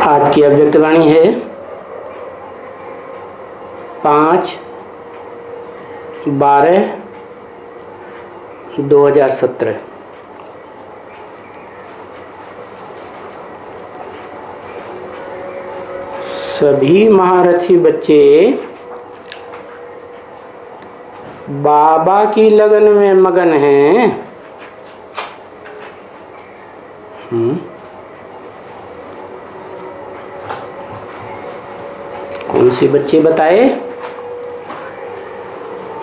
आज की अव्यक्तवाणी है 5/12/2017। सभी महारथी बच्चे बाबा की लगन में मगन हैं। कौन से बच्चे बताए?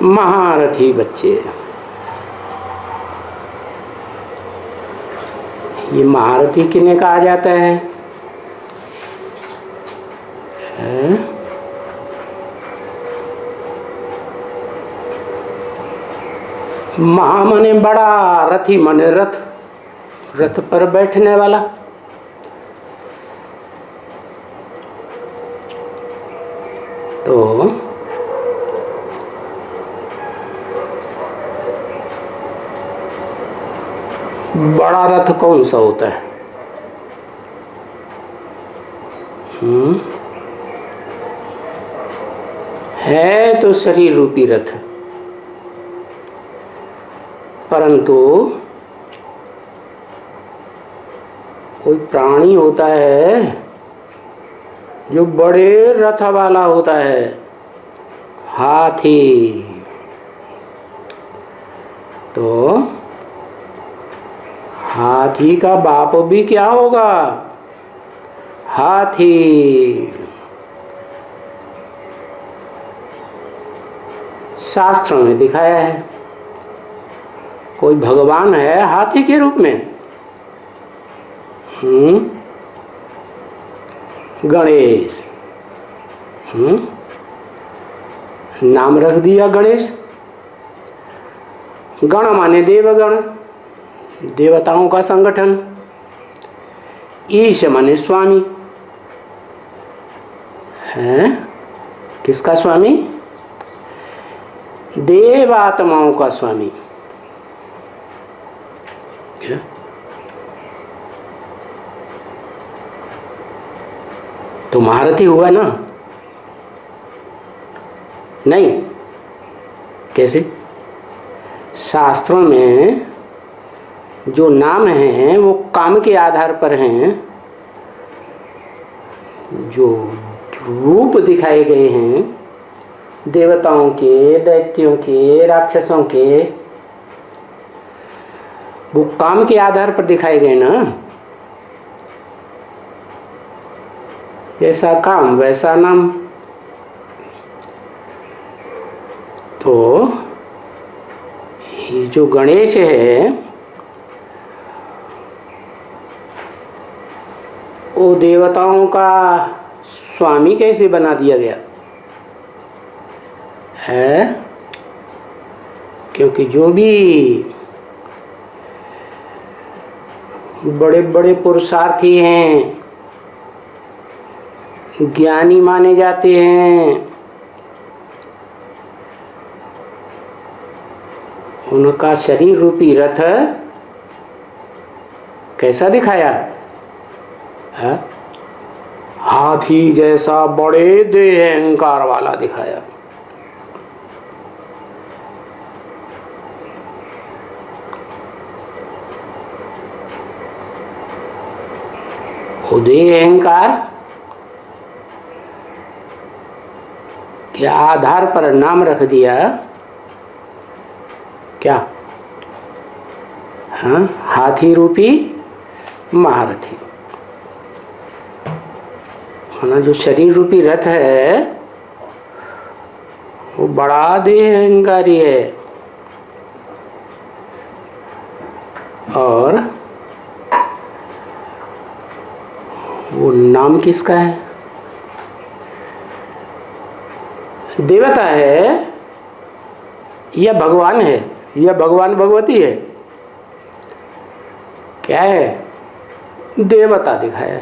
महारथी बच्चे। ये महारथी किन्हें कहा जाता है? महा मने बड़ा, रथी मने रथ, रथ पर बैठने वाला। तो बड़ा रथ कौन सा होता है? है तो शरीर रूपी रथ, परंतु कोई प्राणी होता है जो बड़े रथ वाला होता है, हाथी। तो हाथी का बाप भी क्या होगा? हाथी। शास्त्रों में दिखाया है। कोई भगवान है हाथी के रूप में? गणेश। नाम रख दिया गणेश। गण माने देवगण, देवताओं का संगठन। ईश माने स्वामी है। किसका स्वामी? देवात्माओं का स्वामी। क्या? तो महारथी हुआ ना? नहीं। कैसे? शास्त्रों में जो नाम हैं वो काम के आधार पर हैं। जो रूप दिखाए गए हैं देवताओं के, दैत्यों के, राक्षसों के, वो काम के आधार पर दिखाए गए ना। जैसा काम वैसा नाम। तो ये जो गणेश है वो देवताओं का स्वामी कैसे बना दिया गया है? क्योंकि जो भी बड़े बड़े पुरुषार्थी हैं, ज्ञानी माने जाते हैं, उनका शरीर रूपी रथ कैसा दिखाया है? हाथी जैसा बड़े देह अहंकार वाला दिखाया। देह अहंकार के आधार पर नाम रख दिया क्या? हाँ, हाथी रूपी महारथी। माना जो शरीर रूपी रथ है वो बड़ा देह अहंकारी है। और वो नाम किसका है? देवता है या भगवान है या भगवान भगवती है? क्या है? देवता दिखाया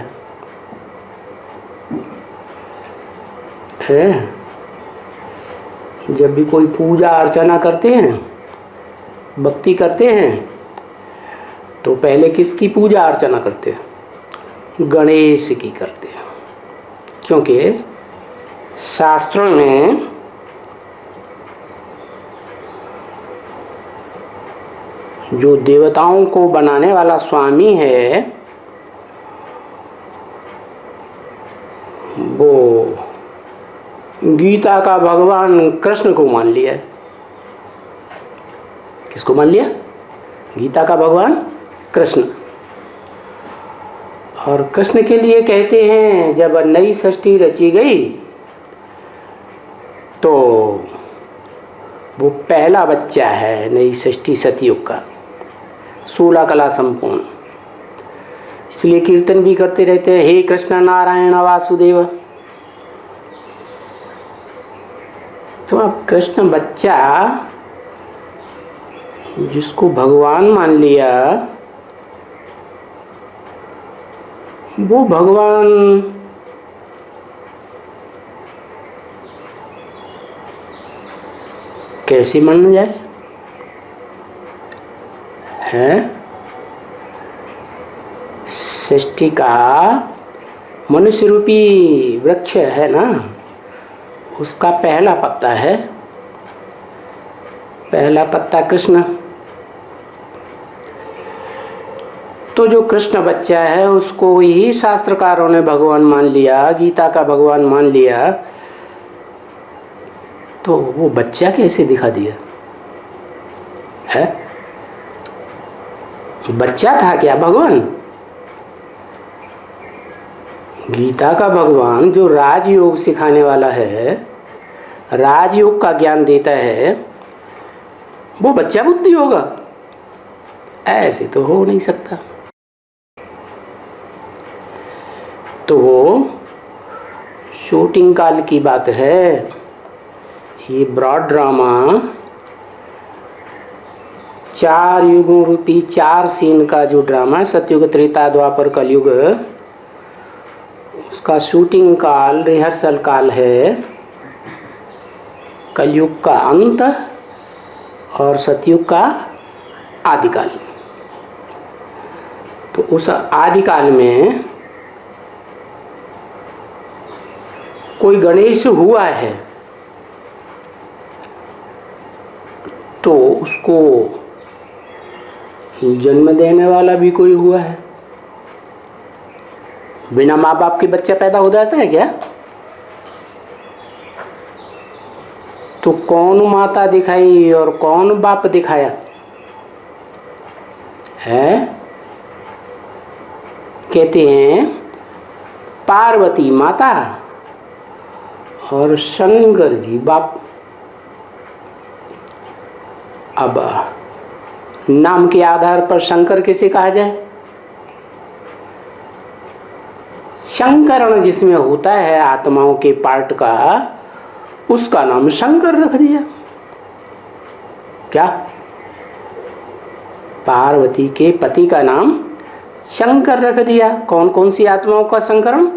है। जब भी कोई पूजा अर्चना करते हैं, भक्ति करते हैं, तो पहले किसकी पूजा अर्चना करते हैं? गणेश की करते हैं। क्योंकि शास्त्रों में जो देवताओं को बनाने वाला स्वामी है वो गीता का भगवान कृष्ण को मान लिया है। किसको मान लिया? गीता का भगवान कृष्ण। और कृष्ण के लिए कहते हैं जब नई सृष्टि रची गई तो वो पहला बच्चा है नई सृष्टि सतयुग का, 16 कला संपूर्ण। इसलिए कीर्तन भी करते रहते हैं, हे कृष्ण नारायण वासुदेव। तो अब कृष्ण बच्चा जिसको भगवान मान लिया वो भगवान कैसे मान जाए? है सृष्टि का मनुष्य रूपी वृक्ष है ना, उसका पहला पत्ता है, पहला पत्ता कृष्ण। तो जो कृष्ण बच्चा है उसको ही शास्त्रकारों ने भगवान मान लिया, गीता का भगवान मान लिया। तो वो बच्चा कैसे दिखा दिया है? बच्चा था क्या भगवान? गीता का भगवान जो राजयोग सिखाने वाला है, राजयोग का ज्ञान देता है, वो बच्चा बुद्धि होगा? ऐसे तो हो नहीं सकता। तो वो शूटिंग काल की बात है। ये ब्रॉड ड्रामा 4 युगों रूपी 4 सीन का जो ड्रामा, सतयुग त्रेता द्वापर कलयुग, उसका शूटिंग काल, रिहर्सल काल है कलयुग का अंत और सतयुग का आदिकाल। तो उस आदिकाल में कोई गणेश हुआ है तो उसको जन्म देने वाला भी कोई हुआ है। बिना माँ बाप के बच्चा पैदा हो जाता है क्या? तो कौन माता दिखाई और कौन बाप दिखाया है? कहते हैं पार्वती माता और शंकर जी बाप। अब नाम के आधार पर शंकर किसे कहा जाए? शंकरण जिसमें होता है आत्माओं के पार्ट का, उसका नाम शंकर रख दिया। क्या? पार्वती के पति का नाम शंकर रख दिया। कौन कौन सी आत्माओं का संकरण?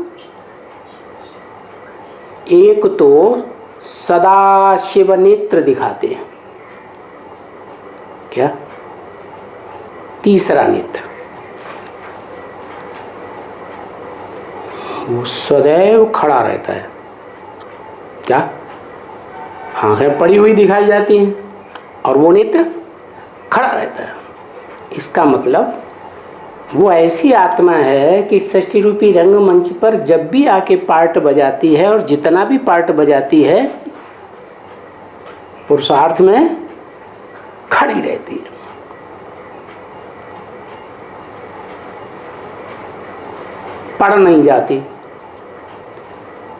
एक तो सदा शिव नेत्र दिखाते हैं, क्या? तीसरा नेत्र वो सदैव खड़ा रहता है, क्या? आंखें पड़ी हुई दिखाई जाती हैं और वो नेत्र खड़ा रहता है। इसका मतलब वो ऐसी आत्मा है कि सृष्टि रूपी रंगमंच पर जब भी आके पार्ट बजाती है और जितना भी पार्ट बजाती है पुरुषार्थ में खड़ी रहती है। पड़ नहीं जाती,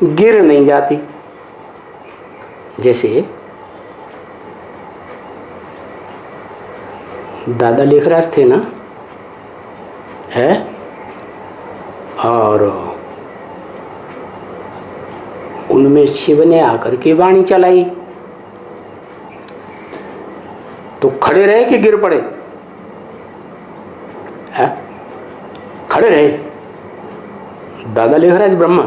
गिर नहीं जाती। जैसे दादा लेखराज थे ना, है, और उनमें शिव ने आकर के वाणी चलाई तो खड़े रहे कि गिर पड़े? है? खड़े रहे। दादा लेखराज ब्रह्मा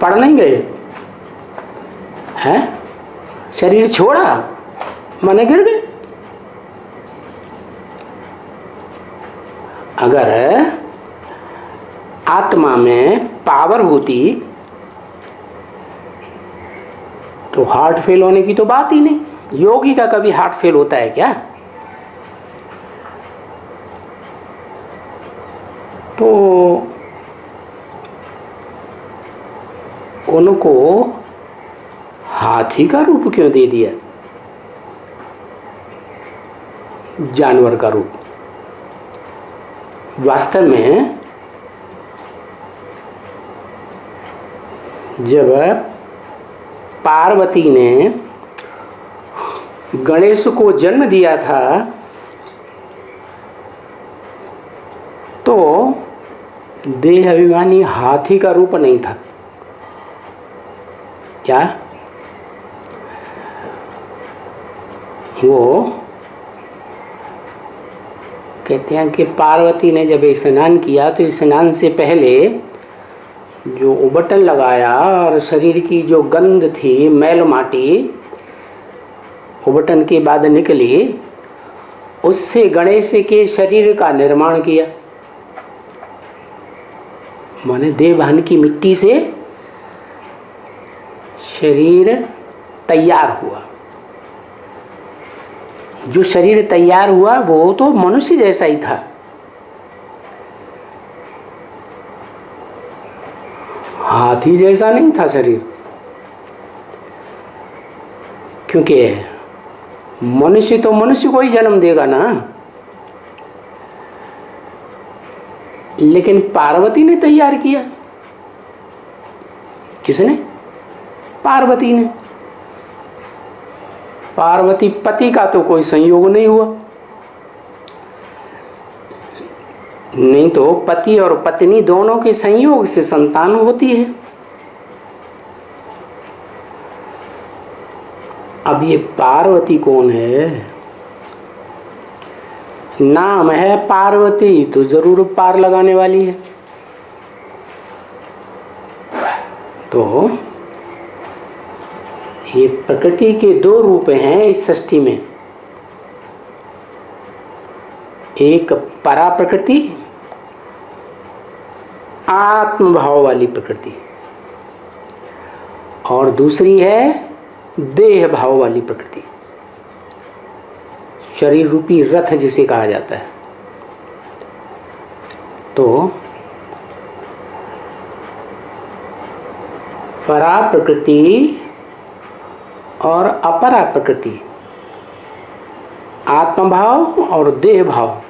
पड़ नहीं गए, हैं? शरीर छोड़ा, माने गिर गए। अगर आत्मा में पावर होती तो हार्ट फेल होने की तो बात ही नहीं। योगी का कभी हार्ट फेल होता है क्या? तो उनको हाथी का रूप क्यों दे दिया, जानवर का रूप? वास्तव में जब पार्वती ने गणेश को जन्म दिया था तो देह अभिमानी हाथी का रूप नहीं था क्या? वो कहते हैं कि पार्वती ने जब स्नान किया तो स्नान से पहले जो उबटन लगाया और शरीर की जो गंध थी, मैल माटी उबटन के बाद निकली, उससे गणेश के शरीर का निर्माण किया। माने देवभान की मिट्टी से शरीर तैयार हुआ। जो शरीर तैयार हुआ वो तो मनुष्य जैसा ही था। हाथी जैसा नहीं था शरीर, क्योंकि मनुष्य तो मनुष्य को ही जन्म देगा ना। लेकिन पार्वती ने तैयार किया। किसने? पार्वती ने। पार्वती पति का तो कोई संयोग नहीं हुआ, नहीं तो पति और पत्नी दोनों के संयोग से संतान होती है। अब ये पार्वती कौन है? नाम है पार्वती तो जरूर पार लगाने वाली है। तो ये प्रकृति के दो रूप हैं इस सृष्टि में, एक परा प्रकृति, आत्म भाव वाली प्रकृति, और दूसरी है देह भाव वाली प्रकृति, शरीर रूपी रथ जिसे कहा जाता है। तो परा प्रकृति और अपरा प्रकृति, आत्म भाव और देह भाव,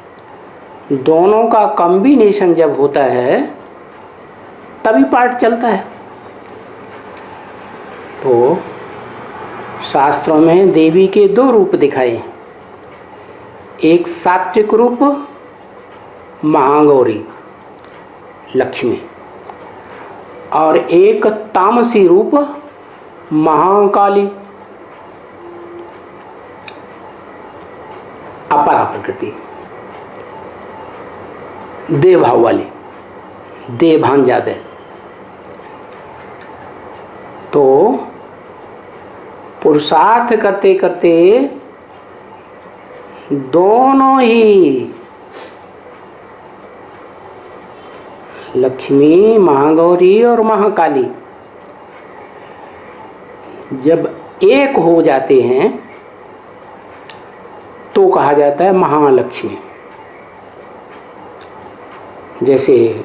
दोनों का कॉम्बिनेशन जब होता है तभी पाठ चलता है। तो शास्त्रों में देवी के दो रूप दिखाए, एक सात्विक रूप महागौरी लक्ष्मी, और एक तामसी रूप महाकाली अपरा प्रकृति, देह भाव वाली, देह भान ज्यादा। तो पुरुषार्थ करते करते दोनों ही लक्ष्मी, महागौरी और महाकाली जब एक हो जाते हैं तो कहा जाता है महालक्ष्मी। जैसे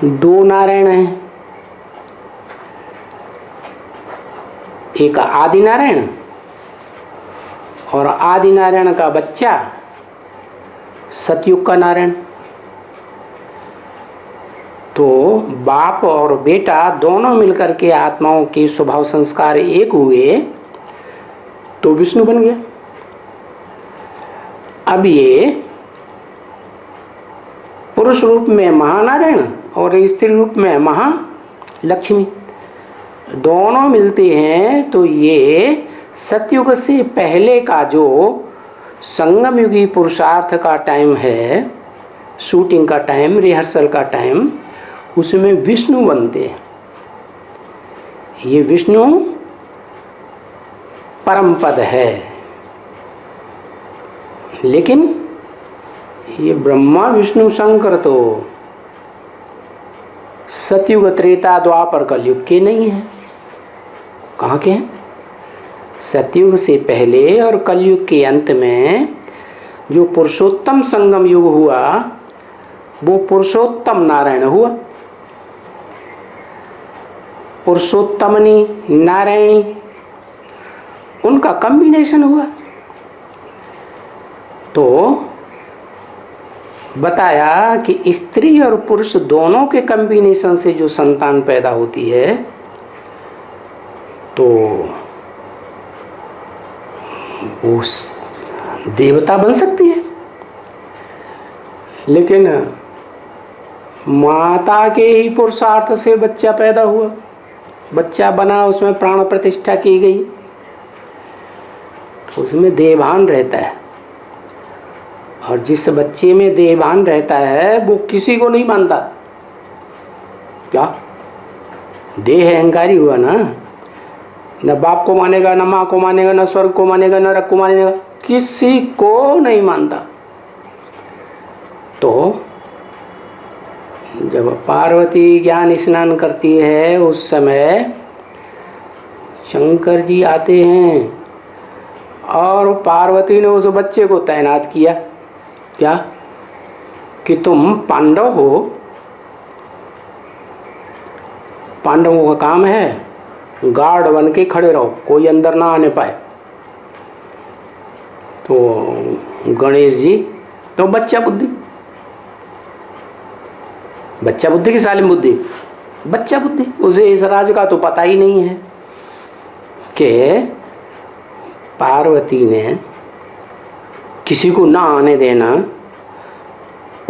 दो नारायण हैं, एक आदि नारायण और आदि नारायण का बच्चा सतयुग का नारायण। तो बाप और बेटा दोनों मिलकर के आत्माओं के स्वभाव संस्कार एक हुए तो विष्णु बन गया। अब ये पुरुष रूप में महानारायण और स्त्री रूप में महालक्ष्मी दोनों मिलते हैं तो ये सतयुग से पहले का जो संगम युगी पुरुषार्थ का टाइम है, शूटिंग का टाइम, रिहर्सल का टाइम, उसमें विष्णु बनते हैं। ये विष्णु परम पद है, लेकिन ये ब्रह्मा विष्णु शंकर तो सतयुग त्रेता द्वापर कलयुग के नहीं है। कहाँ के हैं? सतयुग से पहले और कलयुग के अंत में जो पुरुषोत्तम संगम युग हुआ वो पुरुषोत्तम नारायण हुआ। पुरुषोत्तमनी नारायणी उनका कॉम्बिनेशन हुआ। तो बताया कि स्त्री और पुरुष दोनों के कॉम्बिनेशन से जो संतान पैदा होती है तो वो देवता बन सकती है। लेकिन माता के ही पुरुषार्थ से बच्चा पैदा हुआ, बच्चा बना, उसमें प्राण प्रतिष्ठा की गई, उसमें देहभान रहता है। और जिस बच्चे में देहभान रहता है वो किसी को नहीं मानता। क्या देह अहंकारी हुआ ना, न बाप को मानेगा, न माँ को मानेगा, न स्वर्ग को मानेगा, न नरक को मानेगा, किसी को नहीं मानता। तो जब पार्वती ज्ञान स्नान करती है उस समय शंकर जी आते हैं और पार्वती ने उस बच्चे को तैनात किया। क्या कि तुम पांडव हो, पांडवों का काम है गार्ड बन के खड़े रहो, कोई अंदर ना आने पाए। तो गणेश जी तो बच्चा बुद्धि, बच्चा बुद्धि की सालिम बुद्धि, बच्चा बुद्धि, उसे इस राज का तो पता ही नहीं है कि पार्वती ने किसी को ना आने देना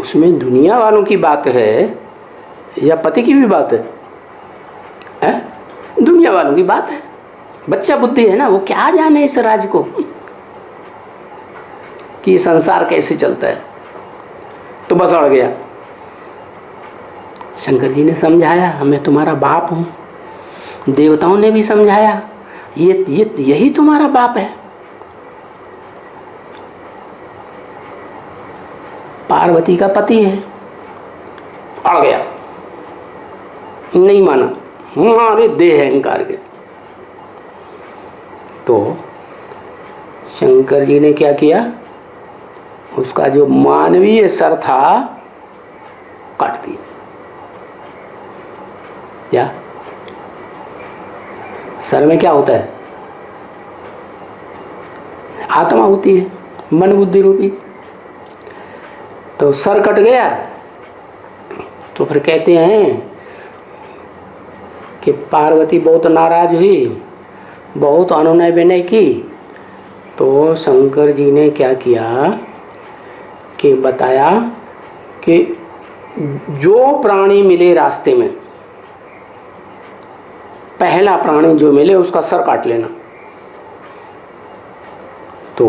उसमें दुनिया वालों की बात है या पति की भी बात है? दुनिया वालों की बात है। बच्चा बुद्धि है ना, वो क्या जाने इस राज को कि संसार कैसे चलता है। तो बस अड़ गया। शंकर जी ने समझाया मैं तुम्हारा बाप हूं, देवताओं ने भी समझाया यही तुम्हारा बाप है। पार्वती का पति है, अड़ गया, नहीं माना, हमारे देह अहंकार के। तो शंकर जी ने क्या किया, उसका जो मानवीय सर था काट दिया। या सर में क्या होता है? आत्मा होती है, मन बुद्धि रूपी। तो सर कट गया तो फिर कहते हैं कि पार्वती बहुत नाराज हुई, बहुत अनुनय विनय की। तो शंकर जी ने क्या किया कि बताया कि जो प्राणी मिले रास्ते में, पहला प्राणी जो मिले उसका सर काट लेना। तो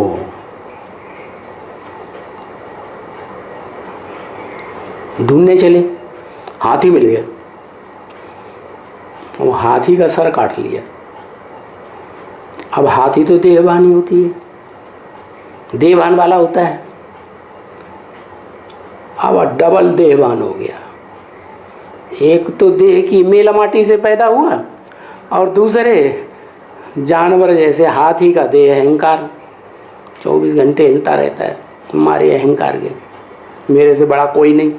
ढूंढने चले, हाथी मिल गया, वो हाथी का सर काट लिया। अब हाथी तो देहवानी होती है, देहवान वाला होता है, अब डबल देहवान हो गया। एक तो देह की मेला माटी से पैदा हुआ और दूसरे जानवर जैसे हाथी का देह अहंकार 24 घंटे हिलता रहता है, हमारे अहंकार के, मेरे से बड़ा कोई नहीं।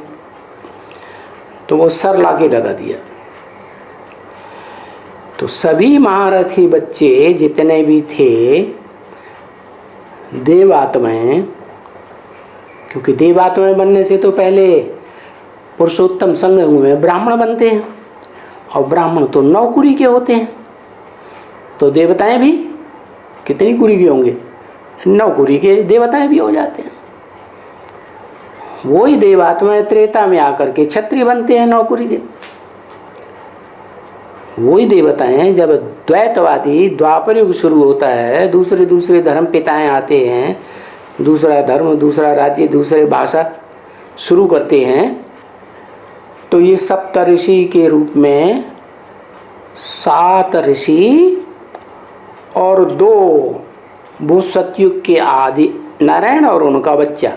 तो वो सर लाके लगा दिया। तो सभी महारथी बच्चे जितने भी थे देवात्माएं, क्योंकि देवात्माएं बनने से तो पहले पुरुषोत्तम संगम में ब्राह्मण बनते हैं और ब्राह्मण तो 9 कुरी के होते हैं। तो देवताएं भी कितनी कुरी के होंगे? 9 कुरी के देवताएं भी हो जाते हैं। वही देवात्माएं त्रेता में आकर के क्षत्रिय बनते हैं 9 कुरी के। वही देवताएं जब द्वैतवादी द्वापर युग शुरू होता है, दूसरे दूसरे धर्म पिताएं आते हैं, दूसरा धर्म, दूसरा राज्य, दूसरे भाषा शुरू करते हैं, तो ये सप्तऋषि के रूप में 7 ऋषि और 2 वो सतयुग के आदि नारायण और उनका बच्चा,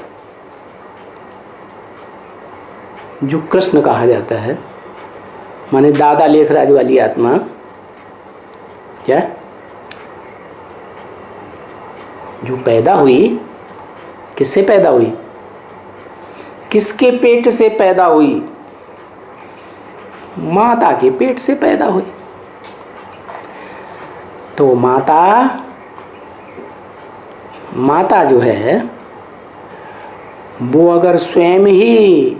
जो कृष्ण कहा जाता है, माने दादा लेखराज वाली आत्मा, क्या जो पैदा हुई, किससे पैदा हुई, किसके पेट से पैदा हुई? माता के पेट से पैदा हुई। तो माता जो है वो अगर स्वयं ही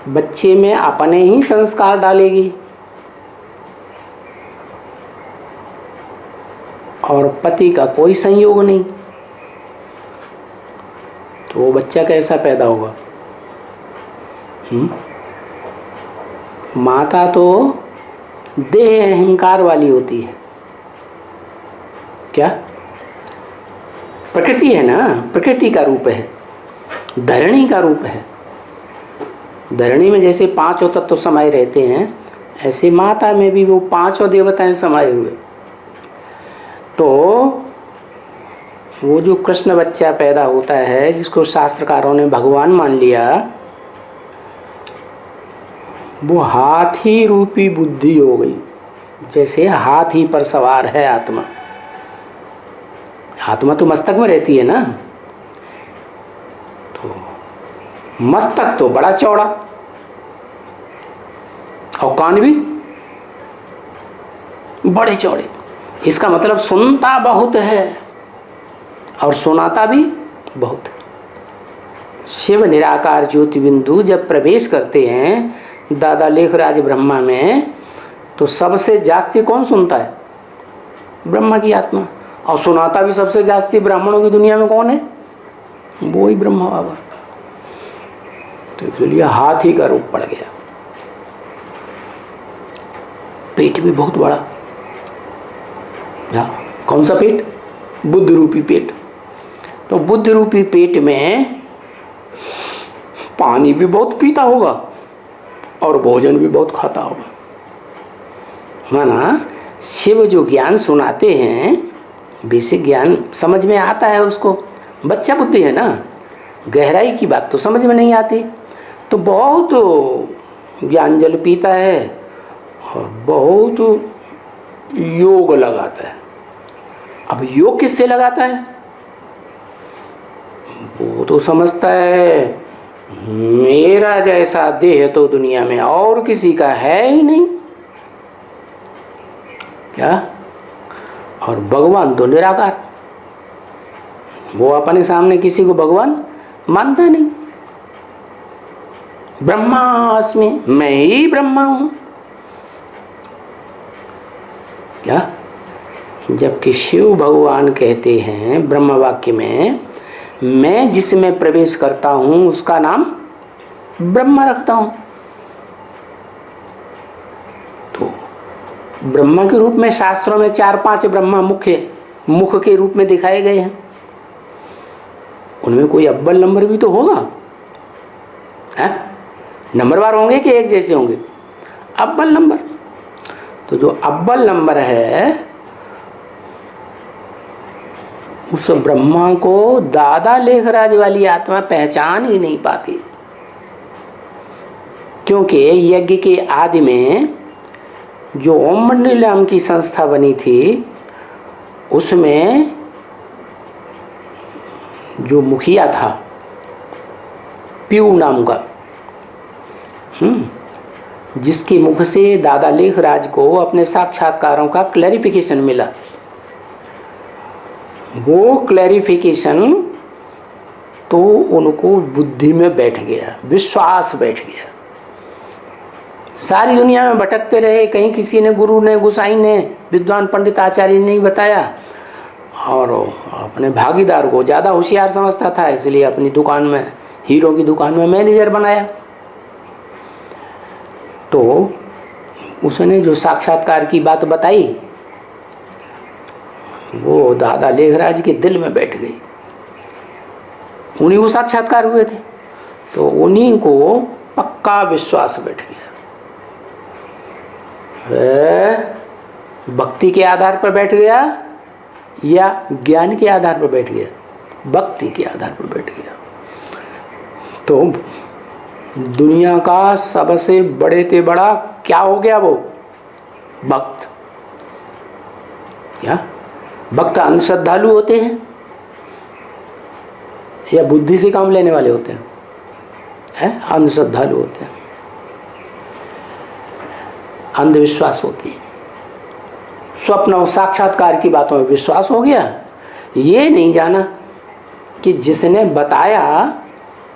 बच्चे में अपने ही संस्कार डालेगी और पति का कोई संयोग नहीं, तो वो बच्चा कैसा पैदा होगा? माता तो देह अहंकार वाली होती है, क्या प्रकृति है ना, प्रकृति का रूप है, धरणी का रूप है। धरणी में जैसे पांचों तत्व समाये रहते हैं, ऐसे माता में भी वो पांचों देवताएं समाये हुए। तो वो जो कृष्ण बच्चा पैदा होता है, जिसको शास्त्रकारों ने भगवान मान लिया, वो हाथी रूपी बुद्धि हो गई। जैसे हाथी पर सवार है आत्मा, आत्मा तो मस्तक में रहती है ना, तो मस्तक तो बड़ा चौड़ा और कान भी बड़े चौड़े। इसका मतलब सुनता बहुत है और सुनाता भी बहुत। शिव निराकार ज्योति बिंदु जब प्रवेश करते हैं दादा लेखराज ब्रह्मा में, तो सबसे जास्ती कौन सुनता है? ब्रह्मा की आत्मा। और सुनाता भी सबसे जास्ती ब्राह्मणों की दुनिया में कौन है? वो ही ब्रह्मा बाबा। तो इसलिए हाथी का रूप पड़ गया। पेट भी बहुत बड़ा, या कौन सा पेट? बुद्ध रूपी पेट। तो बुद्ध रूपी पेट में पानी भी बहुत पीता होगा और भोजन भी बहुत खाता होगा। माना शिव जो ज्ञान सुनाते हैं, बेसिक ज्ञान समझ में आता है उसको, बच्चा बुद्धि है ना, गहराई की बात तो समझ में नहीं आती, तो बहुत ज्ञान जल पीता है और बहुत योग लगाता है। अब योग किससे लगाता है? वो तो समझता है मेरा जैसा देह तो दुनिया में और किसी का है ही नहीं, क्या? और भगवान तो निराकार, वो अपने सामने किसी को भगवान मानता नहीं। ब्रह्मास्मि, मैं ही ब्रह्मा हूं, क्या? जबकि शिव भगवान कहते हैं ब्रह्म वाक्य में, मैं जिसमें प्रवेश करता हूं उसका नाम ब्रह्मा रखता हूं। तो ब्रह्मा के रूप में शास्त्रों में 4-5 ब्रह्मा मुख के रूप में दिखाए गए हैं। उनमें कोई अव्वल नंबर भी तो होगा, है? नंबरवार होंगे कि एक जैसे होंगे? अव्वल नंबर। तो जो अव्वल नंबर है उस ब्रह्मा को दादा लेखराज वाली आत्मा पहचान ही नहीं पाती, क्योंकि यज्ञ के आदि में जो ओम मंडल नाम की संस्था बनी थी, उसमें जो मुखिया था पीयू नाम का, जिसके मुख से दादा लेखराज को अपने साक्षात्कारों का क्लैरिफिकेशन मिला, वो क्लैरिफिकेशन तो उनको बुद्धि में बैठ गया, विश्वास बैठ गया। सारी दुनिया में भटकते रहे, कहीं किसी ने, गुरु ने, गुसाई ने, विद्वान पंडित आचार्य ने नहीं बताया, और अपने भागीदार को ज़्यादा होशियार समझता था, इसलिए अपनी दुकान में, हीरो की दुकान में मैनेजर बनाया। तो उसने जो साक्षात्कार की बात बताई वो दादा लेखराज के दिल में बैठ गई। उन्हीं को साक्षात्कार हुए थे, तो उन्हीं को पक्का विश्वास बैठ गया। भक्ति के आधार पर बैठ गया या ज्ञान के आधार पर बैठ गया? भक्ति के आधार पर बैठ गया। तो दुनिया का सबसे बड़े से बड़ा क्या हो गया वो? भक्त। क्या भक्त अंधश्रद्धालु होते हैं या बुद्धि से काम लेने वाले होते हैं? अंधश्रद्धालु होते हैं, अंधविश्वास होती है। स्वप्न और साक्षात्कार की बातों में विश्वास हो गया, ये नहीं जाना कि जिसने बताया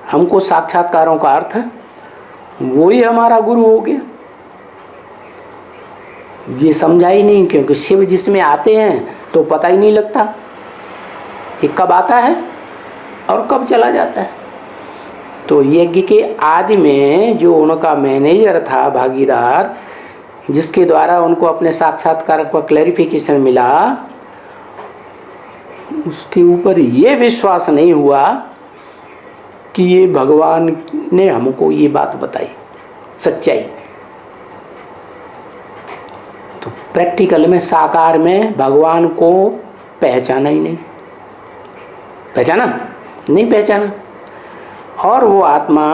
हमको साक्षात्कारों का अर्थ वो ही हमारा गुरु हो गया। ये समझा ही नहीं, क्योंकि शिव जिसमें आते हैं तो पता ही नहीं लगता कि कब आता है और कब चला जाता है। तो यज्ञ के आदि में जो उनका मैनेजर था, भागीदार, जिसके द्वारा उनको अपने साक्षात्कार का क्लैरिफिकेशन मिला, उसके ऊपर ये विश्वास नहीं हुआ कि ये भगवान ने हमको ये बात बताई सच्चाई। तो प्रैक्टिकल में, साकार में भगवान को पहचाना ही नहीं, पहचाना नहीं पहचाना। और वो आत्मा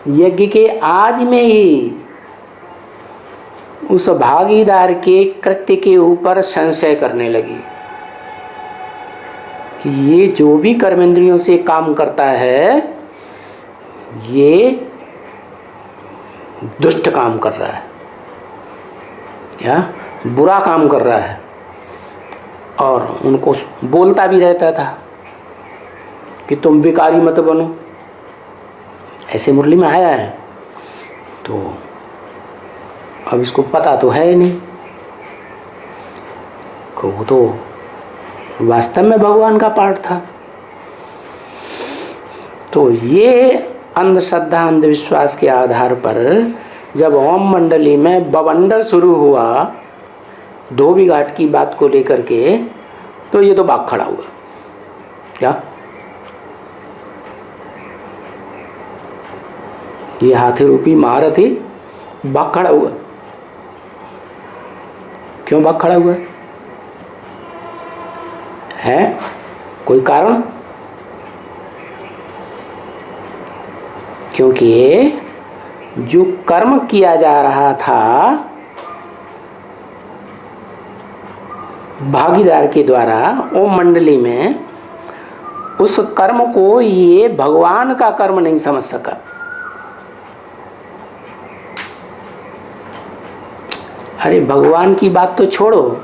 यज्ञ के आदि में ही उस भागीदार के कृत्य के ऊपर संशय करने लगी कि ये जो भी कर्मेंद्रियों से काम करता है ये दुष्ट काम कर रहा है या बुरा काम कर रहा है। और उनको बोलता भी रहता था कि तुम विकारी मत बनो, ऐसे मुरली में आया है। तो अब इसको पता तो है नहीं, वो तो वास्तव में भगवान का पार्ट था। तो ये अंधश्रद्धा अंधविश्वास के आधार पर जब ओम मंडली में बवंडर शुरू हुआ धोबी घाट की बात को लेकर के, तो ये तो भाग खड़ा हुआ। क्या ये हाथी रूपी महारथी भाग खड़ा हुआ? क्यों भाग खड़ा हुआ है? कोई कारण? क्योंकि जो कर्म किया जा रहा था भागीदार के द्वारा ओम मंडली में, उस कर्म को ये भगवान का कर्म नहीं समझ सका। अरे भगवान की बात तो छोड़ो,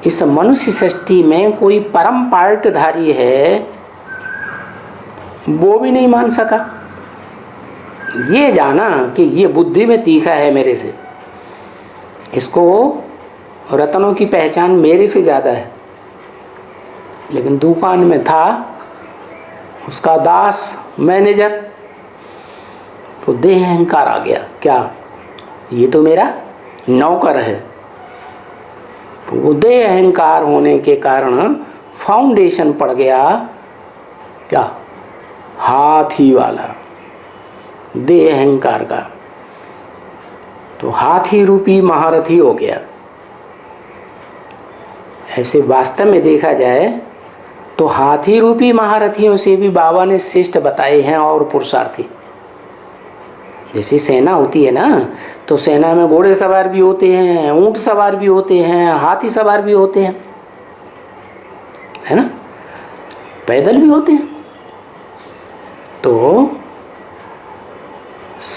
इस मनुष्य सृष्टि में कोई परम पार्टधारी है वो भी नहीं मान सका। ये जाना कि ये बुद्धि में तीखा है मेरे से, इसको रत्नों की पहचान मेरे से ज़्यादा है, लेकिन दुकान में था उसका दास मैनेजर, तो देह अहंकार आ गया। क्या ये तो मेरा नौकर है? तो वो देह अहंकार होने के कारण फाउंडेशन पड़ गया क्या? हाथी वाला, देह अहंकार का। तो हाथी रूपी महारथी हो गया। ऐसे वास्तव में देखा जाए तो हाथी रूपी महारथियों से भी बाबा ने श्रेष्ठ बताए हैं और पुरुषार्थी। जैसे सेना होती है ना, तो सेना में घोड़े सवार भी होते हैं, ऊंट सवार भी होते हैं, हाथी सवार भी होते हैं, है ना, पैदल भी होते हैं। तो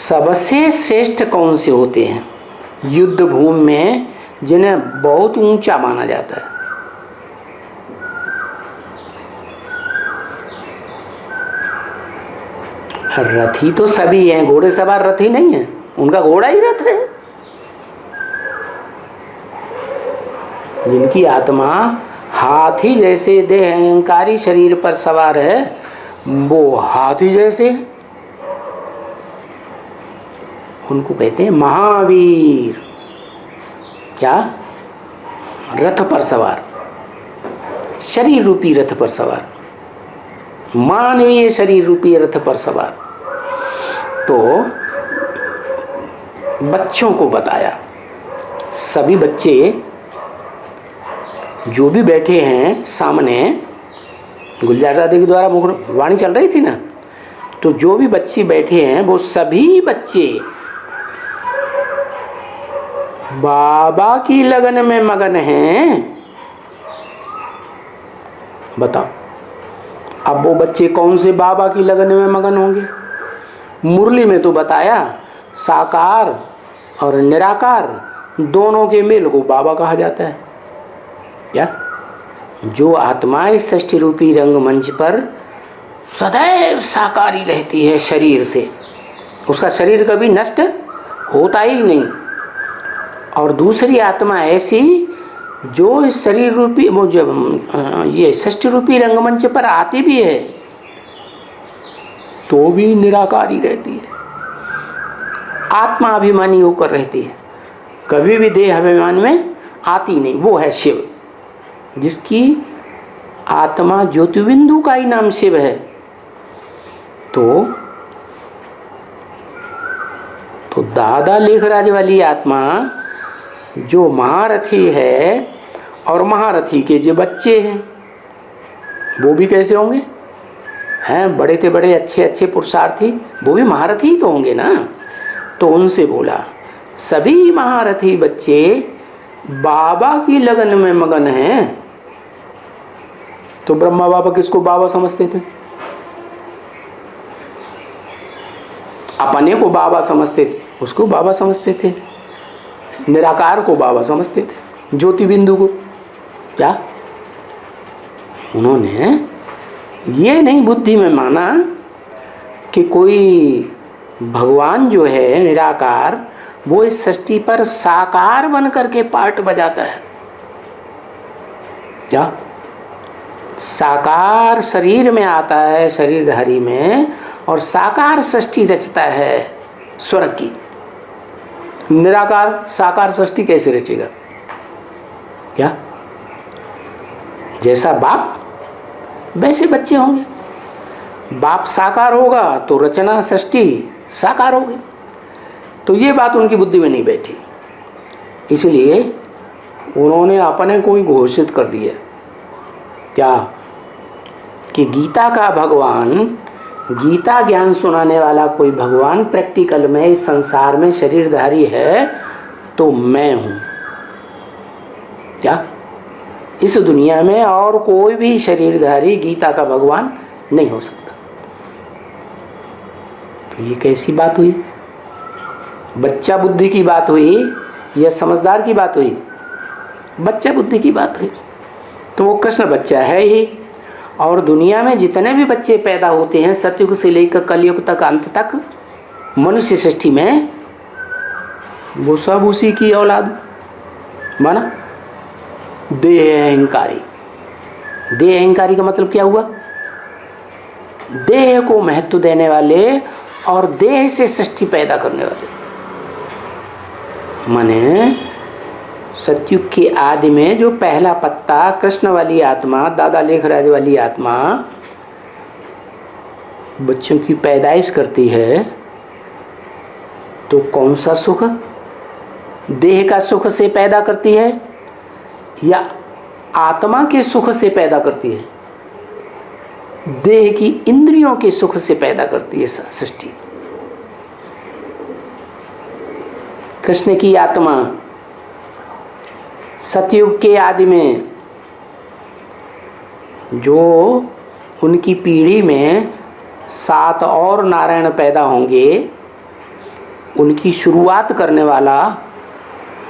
सबसे श्रेष्ठ कौन से होते हैं युद्ध भूमि में, जिन्हें बहुत ऊंचा माना जाता है? रथी तो सभी हैं, घोड़े सवार रथी नहीं है, उनका घोड़ा ही रथ है। जिनकी आत्मा हाथी जैसे देह अहंकारी शरीर पर सवार है, वो हाथी जैसे, उनको कहते हैं महावीर। क्या? रथ पर सवार, शरीर रूपी रथ पर सवार, मानवीय शरीर रूपी रथ पर सवार। तो बच्चों को बताया, सभी बच्चे जो भी बैठे हैं सामने, गुलजार दादी के द्वारा वाणी चल रही थी ना, तो जो भी बच्चे बैठे हैं वो सभी बच्चे बाबा की लगन में मगन हैं। बताओ, अब वो बच्चे कौन से बाबा की लगन में मगन होंगे? मुरली में तो बताया साकार और निराकार दोनों के मेल को बाबा कहा जाता है। क्या जो आत्मा इस सृष्टि रूपी रंगमंच पर सदैव साकारी रहती है शरीर से, उसका शरीर कभी नष्ट होता ही नहीं। और दूसरी आत्मा ऐसी जो इस शरीर रूपी वो जब ये सृष्टि रूपी रंगमंच पर आती भी है तो भी निराकारी रहती है, आत्मा अभिमानी होकर रहती है, कभी भी देह अभिमान में आती नहीं। वो है शिव, जिसकी आत्मा ज्योतिबिंदु का ही नाम शिव है। तो दादा लेखराज वाली आत्मा जो महारथी है और महारथी के जो बच्चे हैं वो भी कैसे होंगे? हैं बड़े थे बड़े अच्छे अच्छे पुरुषार्थी, वो भी महारथी ही तो होंगे ना। तो उनसे बोला सभी महारथी बच्चे बाबा की लगन में मगन हैं। तो ब्रह्मा बाबा किसको बाबा समझते थे? अपने को बाबा समझते थे, उसको बाबा समझते थे, निराकार को बाबा समझते थे, ज्योति बिंदु को। क्या उन्होंने ये नहीं बुद्धि में माना कि कोई भगवान जो है निराकार वो इस सृष्टि पर साकार बन करके पार्ट बजाता है। क्या साकार शरीर में आता है, शरीरधारी में, और साकार सृष्टि रचता है स्वर्ग की। निराकार साकार सृष्टि कैसे रचेगा? क्या जैसा बाप वैसे बच्चे होंगे। बाप साकार होगा तो रचना सृष्टि साकार होगी। तो ये बात उनकी बुद्धि में नहीं बैठी, इसलिए उन्होंने अपने को ही घोषित कर दिया क्या कि गीता का भगवान, गीता ज्ञान सुनाने वाला कोई भगवान प्रैक्टिकल में इस संसार में शरीरधारी है तो मैं हूँ। क्या इस दुनिया में और कोई भी शरीरधारी गीता का भगवान नहीं हो सकता। तो ये कैसी बात हुई? बच्चा बुद्धि की बात हुई या समझदार की बात हुई? बच्चा बुद्धि की बात हुई। तो वो कृष्ण बच्चा है ही। और दुनिया में जितने भी बच्चे पैदा होते हैं सतयुग से लेकर कलयुग तक, अंत तक मनुष्य सृष्टि में, वो सब उसी की औलाद माना। देह अहंकारी। देह अहंकारी का मतलब क्या हुआ? देह को महत्व देने वाले और देह से सृष्टि पैदा करने वाले। माने सतयुग की आदि में जो पहला पत्ता कृष्ण वाली आत्मा, दादा लेखराज वाली आत्मा बच्चों की पैदाइश करती है तो कौन सा सुख? देह का सुख से पैदा करती है या आत्मा के सुख से पैदा करती है? देह की इंद्रियों के सुख से पैदा करती है सृष्टि। कृष्ण की आत्मा सतयुग के आदि में जो उनकी पीढ़ी में 7 और नारायण पैदा होंगे, उनकी शुरुआत करने वाला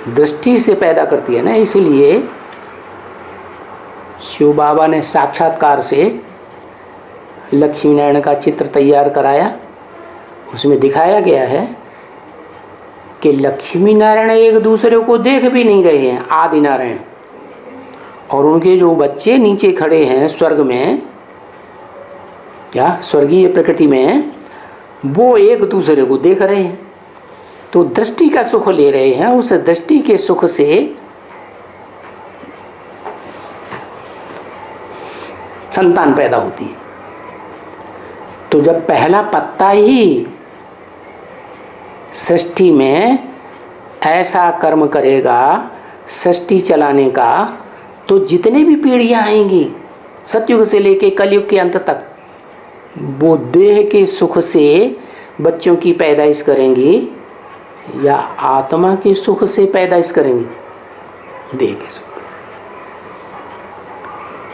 दृष्टि से पैदा करती है ना। इसीलिए शिव बाबा ने साक्षात्कार से लक्ष्मी नारायण का चित्र तैयार कराया। उसमें दिखाया गया है कि लक्ष्मी नारायण एक दूसरे को देख भी नहीं रहे हैं, आदि नारायण, और उनके जो बच्चे नीचे खड़े हैं स्वर्ग में या स्वर्गीय प्रकृति में, वो एक दूसरे को देख रहे हैं। तो दृष्टि का सुख ले रहे हैं। उस दृष्टि के सुख से संतान पैदा होती है। तो जब पहला पत्ता ही सृष्टि में ऐसा कर्म करेगा सृष्टि चलाने का, तो जितने भी पीढ़ियां आएंगी सतयुग से लेके कलयुग के अंत तक वो देह के सुख से बच्चों की पैदाइश करेंगी या आत्मा के सुख से पैदाइश करेंगी? देह के सुख।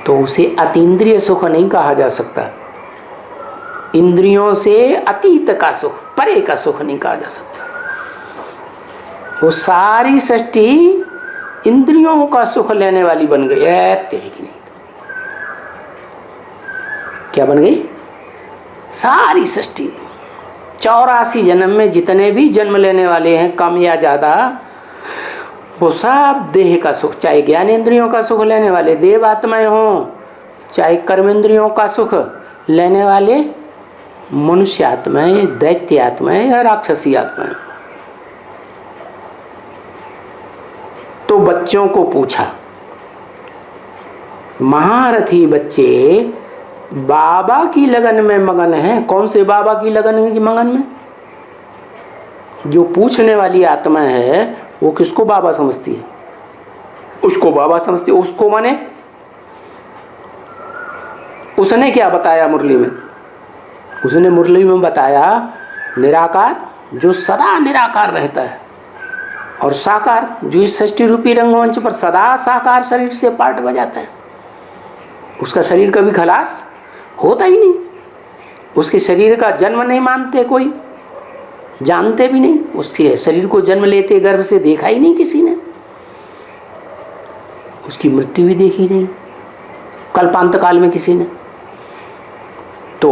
तो उसे अतीन्द्रिय सुख नहीं कहा जा सकता, इंद्रियों से अतीत का सुख, परे का सुख नहीं कहा जा सकता। वो सारी सृष्टि इंद्रियों का सुख लेने वाली बन गई है। तेरी की नहीं, क्या बन गई? सारी सृष्टि 84 जन्म में जितने भी जन्म लेने वाले हैं, कम या ज्यादा, वो सब देह का सुख, चाहे ज्ञान इंद्रियों का सुख लेने वाले देव आत्माएं हों, चाहे कर्म इंद्रियों का सुख लेने वाले मनुष्य आत्माएं, दैत्य आत्माएं या राक्षसी आत्माएं। तो बच्चों को पूछा, महारथी बच्चे बाबा की लगन में मगन हैं। कौन से बाबा की लगन है कि मगन में? जो पूछने वाली आत्मा है वो किसको बाबा समझती है? उसको बाबा समझती है। उसको माने उसने क्या बताया मुरली में? उसने मुरली में बताया निराकार, जो सदा निराकार रहता है, और साकार, जो इस सृष्टि रूपी रंगमंच पर सदा साकार शरीर से पार्ट बजाता है। उसका शरीर कभी खलास होता ही नहीं। उसके शरीर का जन्म नहीं मानते कोई, जानते भी नहीं। उसके शरीर को जन्म लेते गर्भ से देखा ही नहीं किसी ने, उसकी मृत्यु भी देखी नहीं कल्पांत काल में किसी ने। तो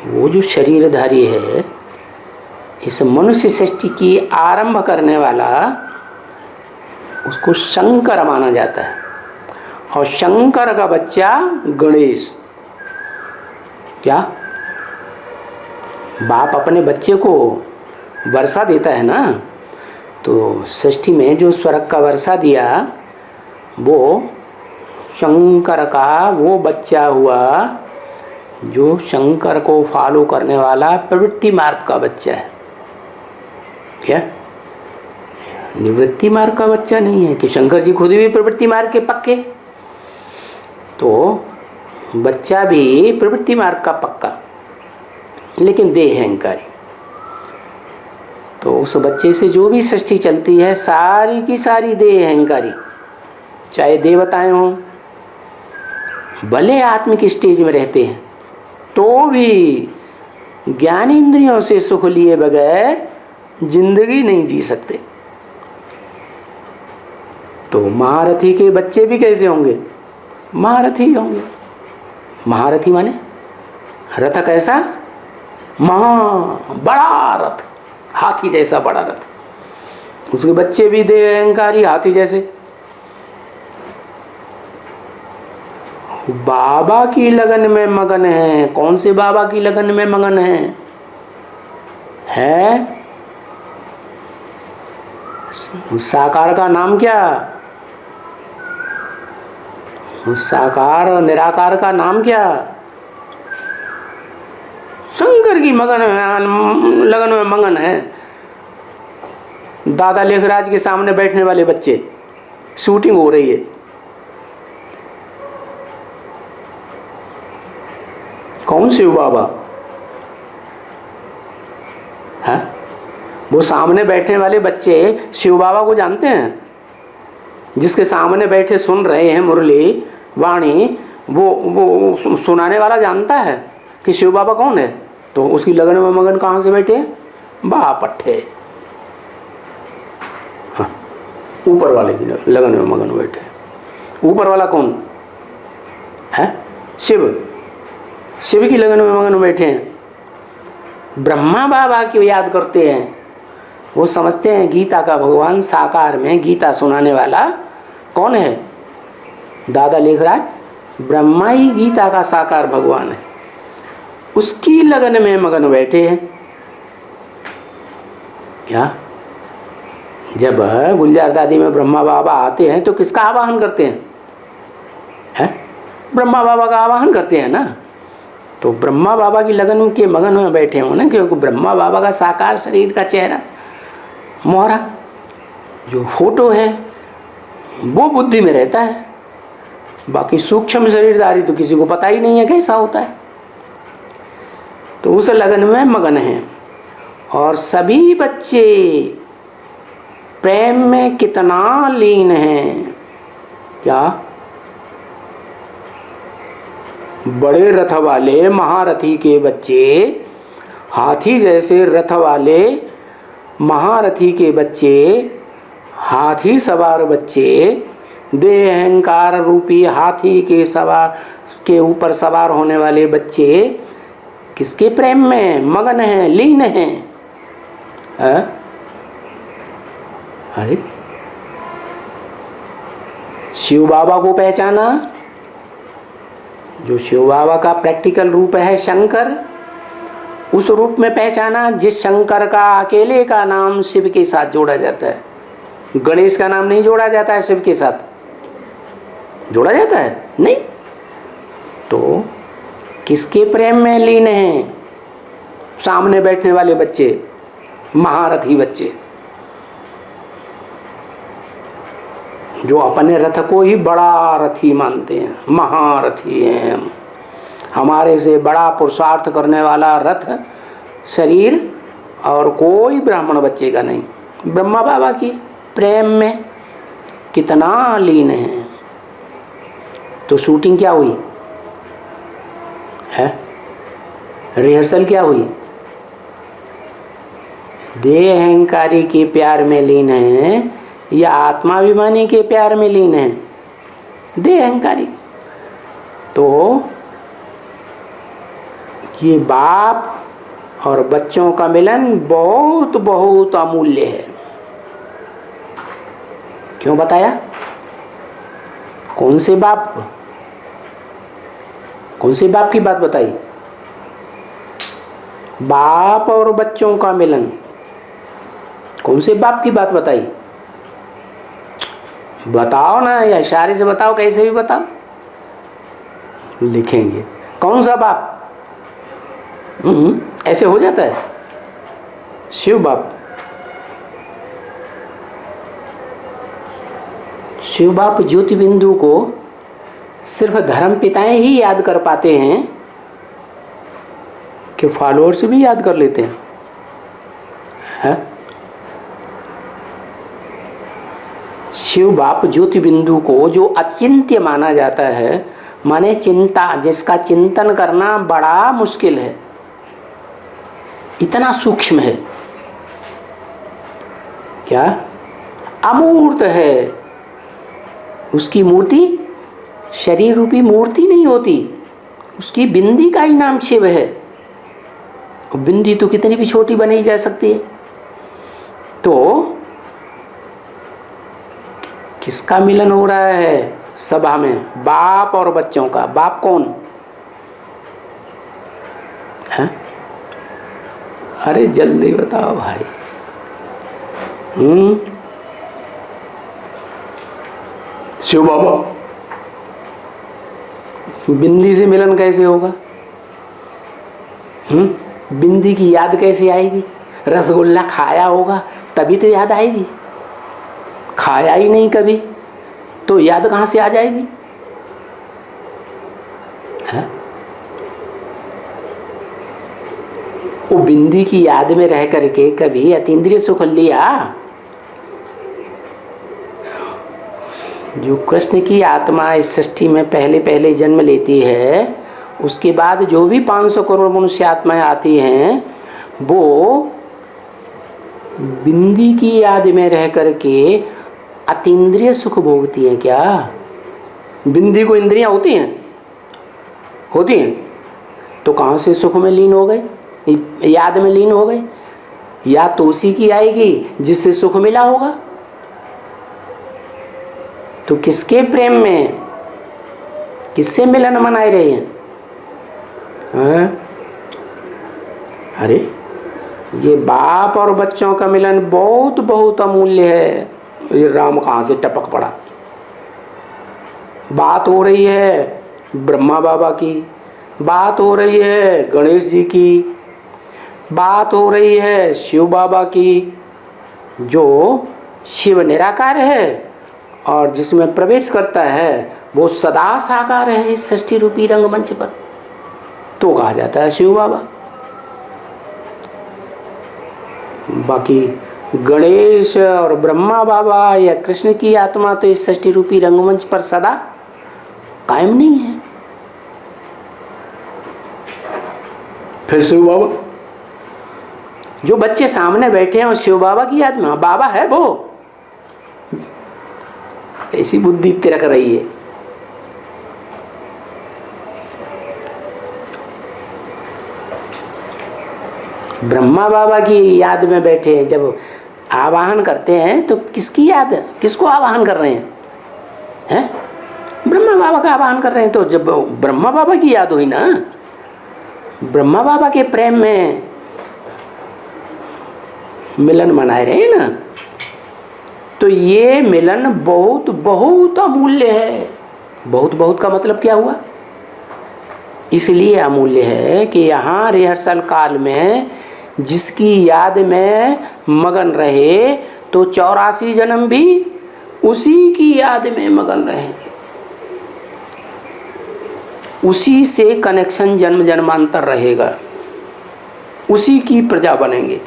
वो जो शरीरधारी है, इस मनुष्य सृष्टि की आरंभ करने वाला, उसको शंकर माना जाता है। और शंकर का बच्चा गणेश। क्या बाप अपने बच्चे को वर्षा देता है ना, तो सृष्टि में जो स्वर्ग का वर्षा दिया, वो शंकर का वो बच्चा हुआ जो शंकर को फॉलो करने वाला प्रवृत्ति मार्ग का बच्चा है। क्या निवृत्ति मार्ग का बच्चा नहीं है? कि शंकर जी खुद भी प्रवृत्ति मार्ग के पक्के, तो बच्चा भी प्रवृत्ति मार्ग का पक्का, लेकिन देह अहंकारी। तो उस बच्चे से जो भी सृष्टि चलती है, सारी की सारी देह अहंकारी। चाहे देवताएं हों, भले आत्मिक स्टेज में रहते हैं, तो भी ज्ञान इंद्रियों से सुख लिए बगैर जिंदगी नहीं जी सकते। तो महारथी के बच्चे भी कैसे होंगे? महारथी होंगे। महारथी माने रथ कैसा? बड़ा रथ, हाथी जैसा बड़ा रथ। उसके बच्चे भी देह अहंकारी, हाथी जैसे। बाबा की लगन में मगन है। कौन से बाबा की लगन में मगन है? साकार का नाम क्या? साकार और निराकार का नाम क्या? शंकर की लगन में मगन है। दादा लेखराज के सामने बैठने वाले बच्चे, शूटिंग हो रही है, कौन से बाबा है? वो सामने बैठने वाले बच्चे शिव बाबा को जानते हैं? जिसके सामने बैठे सुन रहे हैं मुरली वाणी, वो सुनाने वाला जानता है कि शिव बाबा कौन है? तो उसकी लगन में मगन कहाँ से बैठे? बापट्ठे। हाँ, ऊपर वाले की लगन में मगन बैठे। ऊपर वाला कौन है? शिव। शिव की लगन में मगन बैठे हैं। ब्रह्मा बाबा की याद करते हैं। वो समझते हैं गीता का भगवान साकार में गीता सुनाने वाला कौन है? दादा लेखराज। ब्रह्मा ही गीता का साकार भगवान है, उसकी लगन में मगन बैठे हैं। क्या जब गुलजार दादी में ब्रह्मा बाबा आते हैं तो किसका आवाहन करते हैं? ब्रह्मा बाबा का आवाहन करते हैं ना। तो ब्रह्मा बाबा की लगन के मगन में बैठे हो ना, क्योंकि ब्रह्मा बाबा का साकार शरीर का चेहरा, मोहरा, जो फोटो है, वो बुद्धि में रहता है। बाकी सूक्ष्म शरीरधारी तो किसी को पता ही नहीं है कैसा होता है। तो उस लगन में मगन हैं। और सभी बच्चे प्रेम में कितना लीन हैं। क्या? बड़े रथ वाले महारथी के बच्चे, हाथी जैसे रथ वाले महारथी के बच्चे, हाथी सवार बच्चे, देह अहंकार रूपी हाथी के ऊपर सवार होने वाले बच्चे किसके प्रेम में मगन हैं, लीन हैं? अरे शिव बाबा को पहचाना, जो शिव बाबा का प्रैक्टिकल रूप है शंकर, उस रूप में पहचाना जिस शंकर का अकेले का नाम शिव के साथ जोड़ा जाता है। गणेश का नाम नहीं जोड़ा जाता है शिव के साथ, जोड़ा जाता है नहीं। तो किसके प्रेम में लीन हैं? सामने बैठने वाले बच्चे, महारथी बच्चे, जो अपने रथ को ही बड़ा रथी मानते हैं, महारथी हैं हम। हमारे से बड़ा पुरुषार्थ करने वाला रथ शरीर और कोई ब्राह्मण बच्चे का नहीं। ब्रह्मा बाबा की प्रेम में कितना लीन है। तो शूटिंग क्या हुई है? रिहर्सल क्या हुई? देह अहंकारी के प्यार में लीन है या आत्माभिमानी के प्यार में लीन है? देह अहंकारी। तो ये बाप और बच्चों का मिलन बहुत बहुत अमूल्य है। क्यों बताया? कौन से बाप की बात बताई? बाप और बच्चों का मिलन। कौन से बाप की बात बताई? बताओ ना, या इशारे से बताओ, कैसे भी बताओ, लिखेंगे। कौन सा बाप? ऐसे हो जाता है। शिव बाप। शिव बाप ज्योति बिंदु को सिर्फ धर्म पिताएं ही याद कर पाते हैं कि फॉलोअर्स भी याद कर लेते हैं, है? शिव बाप ज्योति बिंदु को जो अचिंत्य माना जाता है, माने चिंता, जिसका चिंतन करना बड़ा मुश्किल है, इतना सूक्ष्म है, क्या अमूर्त है। उसकी मूर्ति शरीर रूपी मूर्ति नहीं होती, उसकी बिंदी का ही नाम शिव है। बिंदी तो कितनी भी छोटी बनाई जा सकती है। तो किसका मिलन हो रहा है सभा में? बाप और बच्चों का। बाप कौन है? अरे जल्दी बताओ भाई। शिव बाबा। बिंदी से मिलन कैसे होगा? बिंदी की याद कैसे आएगी? रसगुल्ला खाया होगा तभी तो याद आएगी। खाया ही नहीं कभी तो याद कहाँ से आ जाएगी? है? वो बिंदी की याद में रह करके कभी अतीन्द्रिय सुख लिया? जो कृष्ण की आत्मा इस सृष्टि में पहले पहले जन्म लेती है, उसके बाद जो भी 500 करोड़ मनुष्य आत्माएं आती हैं, वो बिंदी की याद में रह करके अतीन्द्रिय सुख भोगती हैं। क्या बिंदी को इंद्रियां होती हैं? होती हैं। तो कहाँ से सुख में लीन हो गए, याद में लीन हो गए? याद तो उसी की आएगी जिससे सुख मिला होगा। तो किसके प्रेम में, किससे मिलन मनाए रहे हैं? अरे ये बाप और बच्चों का मिलन बहुत बहुत अमूल्य है। ये राम कहाँ से टपक पड़ा? बात हो रही है ब्रह्मा बाबा की, बात हो रही है गणेश जी की, बात हो रही है शिव बाबा की, जो शिव निराकार है और जिसमें प्रवेश करता है वो सदा साकार है इस सृष्टि रूपी रंगमंच पर, तो कहा जाता है शिव बाबा। बाकी गणेश और ब्रह्मा बाबा या कृष्ण की आत्मा तो इस सृष्टि रूपी रंगमंच पर सदा कायम नहीं है। फिर शिव बाबा, जो बच्चे सामने बैठे हैं और शिव बाबा की आत्मा, बाबा है वो, ऐसी बुद्धि तिरक रही है। ब्रह्मा बाबा की याद में बैठे हैं, जब आवाहन करते हैं तो किसकी याद, किसको आवाहन कर रहे हैं? ब्रह्मा बाबा का आवाहन कर रहे हैं। तो जब ब्रह्मा बाबा की याद हुई ना, ब्रह्मा बाबा के प्रेम में मिलन मनाए रहे ना, तो ये मिलन बहुत बहुत अमूल्य है। बहुत बहुत का मतलब क्या हुआ? इसलिए अमूल्य है कि यहाँ रिहर्सल काल में जिसकी याद में मगन रहे तो 84 जन्म भी उसी की याद में मगन रहेंगे, उसी से कनेक्शन जन्म जन्मांतर रहेगा, उसी की प्रजा बनेंगे,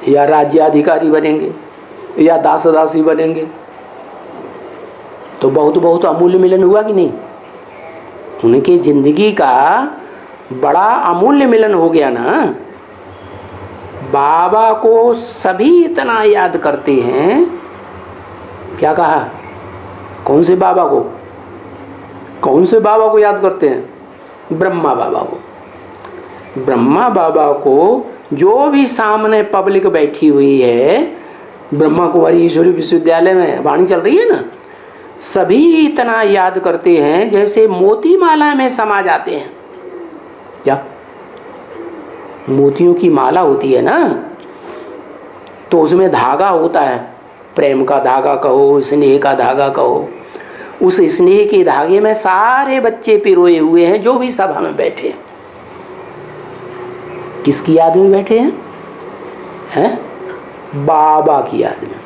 या राज्याधिकारी बनेंगे या दास दासी बनेंगे। तो बहुत बहुत अमूल्य मिलन हुआ कि नहीं? उनकी जिंदगी का बड़ा अमूल्य मिलन हो गया ना। बाबा को सभी इतना याद करते हैं। क्या कहा? कौन से बाबा को? कौन से बाबा को याद करते हैं? ब्रह्मा बाबा को। ब्रह्मा बाबा को जो भी सामने पब्लिक बैठी हुई है, ब्रह्मा कुमारी ईश्वरी विश्वविद्यालय में वाणी चल रही है ना, सभी इतना याद करते हैं जैसे मोती माला में समा जाते हैं। क्या मोतियों की माला होती है ना, तो उसमें धागा होता है, प्रेम का धागा कहो, स्नेह का धागा कहो। उस स्नेह के धागे में सारे बच्चे पिरोए हुए हैं जो भी सभा में बैठे हैं। किसकी याद में बैठे हैं? बाबा की याद में।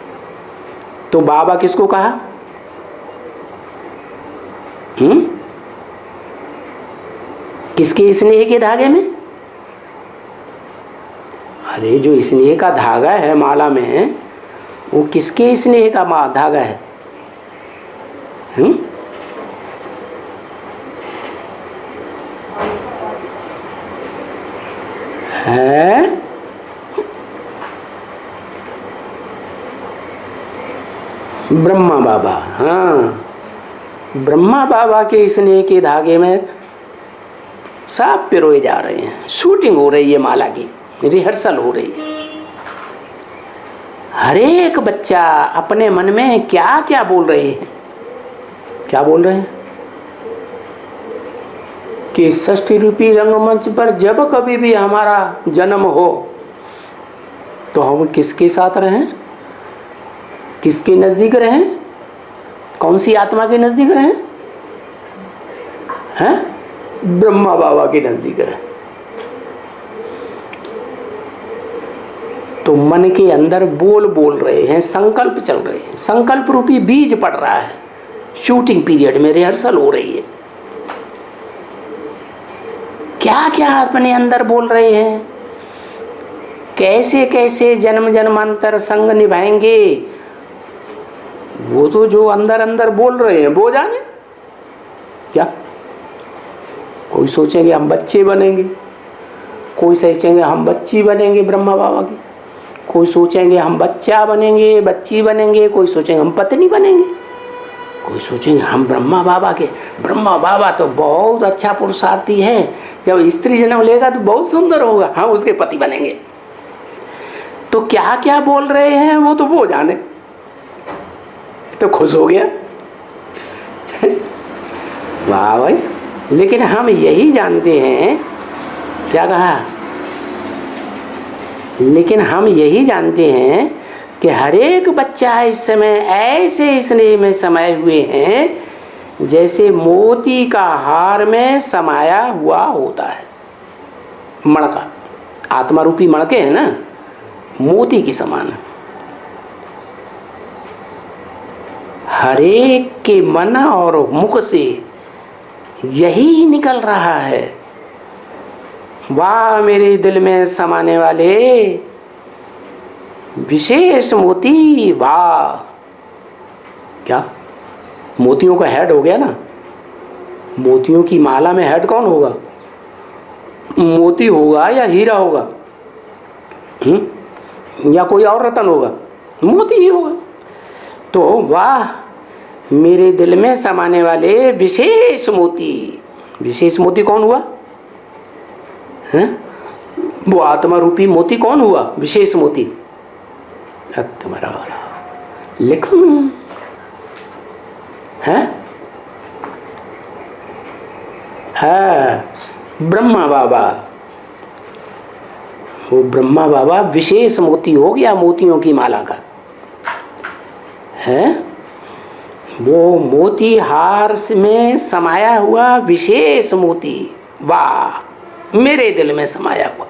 तो बाबा किसको कहा? किसके स्नेह के धागे में? अरे जो स्नेह का धागा है माला में, वो किसके स्नेह का धागा है? है ब्रह्मा बाबा। हाँ, ब्रह्मा बाबा के स्नेह के धागे में सब पिरोए जा रहे हैं। शूटिंग हो रही है, माला की रिहर्सल हो रही है। हर एक बच्चा अपने मन में क्या क्या बोल रहे हैं? क्या बोल रहे हैं कि षष्ठी रूपी रंगमंच पर जब कभी भी हमारा जन्म हो तो हम किसके साथ रहें? किसके नजदीक रहें? कौन सी आत्मा के नजदीक रहें? ब्रह्मा बाबा के नजदीक रहें। तो मन के अंदर बोल रहे हैं, संकल्प चल रहे हैं, संकल्प रूपी बीज पड़ रहा है। शूटिंग पीरियड में रिहर्सल हो रही है। क्या क्या अपने अंदर बोल रहे हैं, कैसे कैसे जन्म जन्मांतर संग निभाएंगे, वो तो जो अंदर अंदर बोल रहे हैं वो जाने। क्या कोई सोचेंगे हम बच्चे बनेंगे, कोई सोचेंगे हम बच्ची बनेंगे ब्रह्मा बाबा की, कोई सोचेंगे हम बच्चा बनेंगे, बच्ची बनेंगे, कोई सोचेंगे हम पत्नी बनेंगे, कोई सोचेंगे हम ब्रह्मा बाबा के। ब्रह्मा बाबा तो बहुत अच्छा पुरुषार्थी है, जब स्त्री जन्म लेगा तो बहुत सुंदर होगा, हम उसके पति बनेंगे। तो क्या क्या बोल रहे हैं वो तो वो जाने। तो खुश हो गया वाह भाई। लेकिन हम यही जानते हैं, क्या कहा? लेकिन हम यही जानते हैं कि हर एक बच्चा इस समय ऐसे स्नेह में समाये हुए हैं जैसे मोती का हार में समाया हुआ होता है। मणका, आत्मा रूपी मणके हैं ना, मोती की समान। हरेक के मन और मुख से यही निकल रहा है, वाह मेरे दिल में समाने वाले विशेष मोती वाह। क्या मोतियों का हेड हो गया ना? मोतियों की माला में हेड कौन होगा? मोती होगा या हीरा होगा? या कोई और रतन होगा? मोती ही होगा। तो वाह मेरे दिल में समाने वाले विशेष मोती। विशेष मोती कौन हुआ? हैं? वो आत्मा रूपी मोती कौन हुआ? विशेष मोती। तुम्हारा लिखो है ब्रह्मा बाबा। वो ब्रह्मा बाबा विशेष मोती हो गया, मोतियों की माला का है। वो मोती हार में समाया हुआ विशेष मोती, वाह मेरे दिल में समाया हुआ।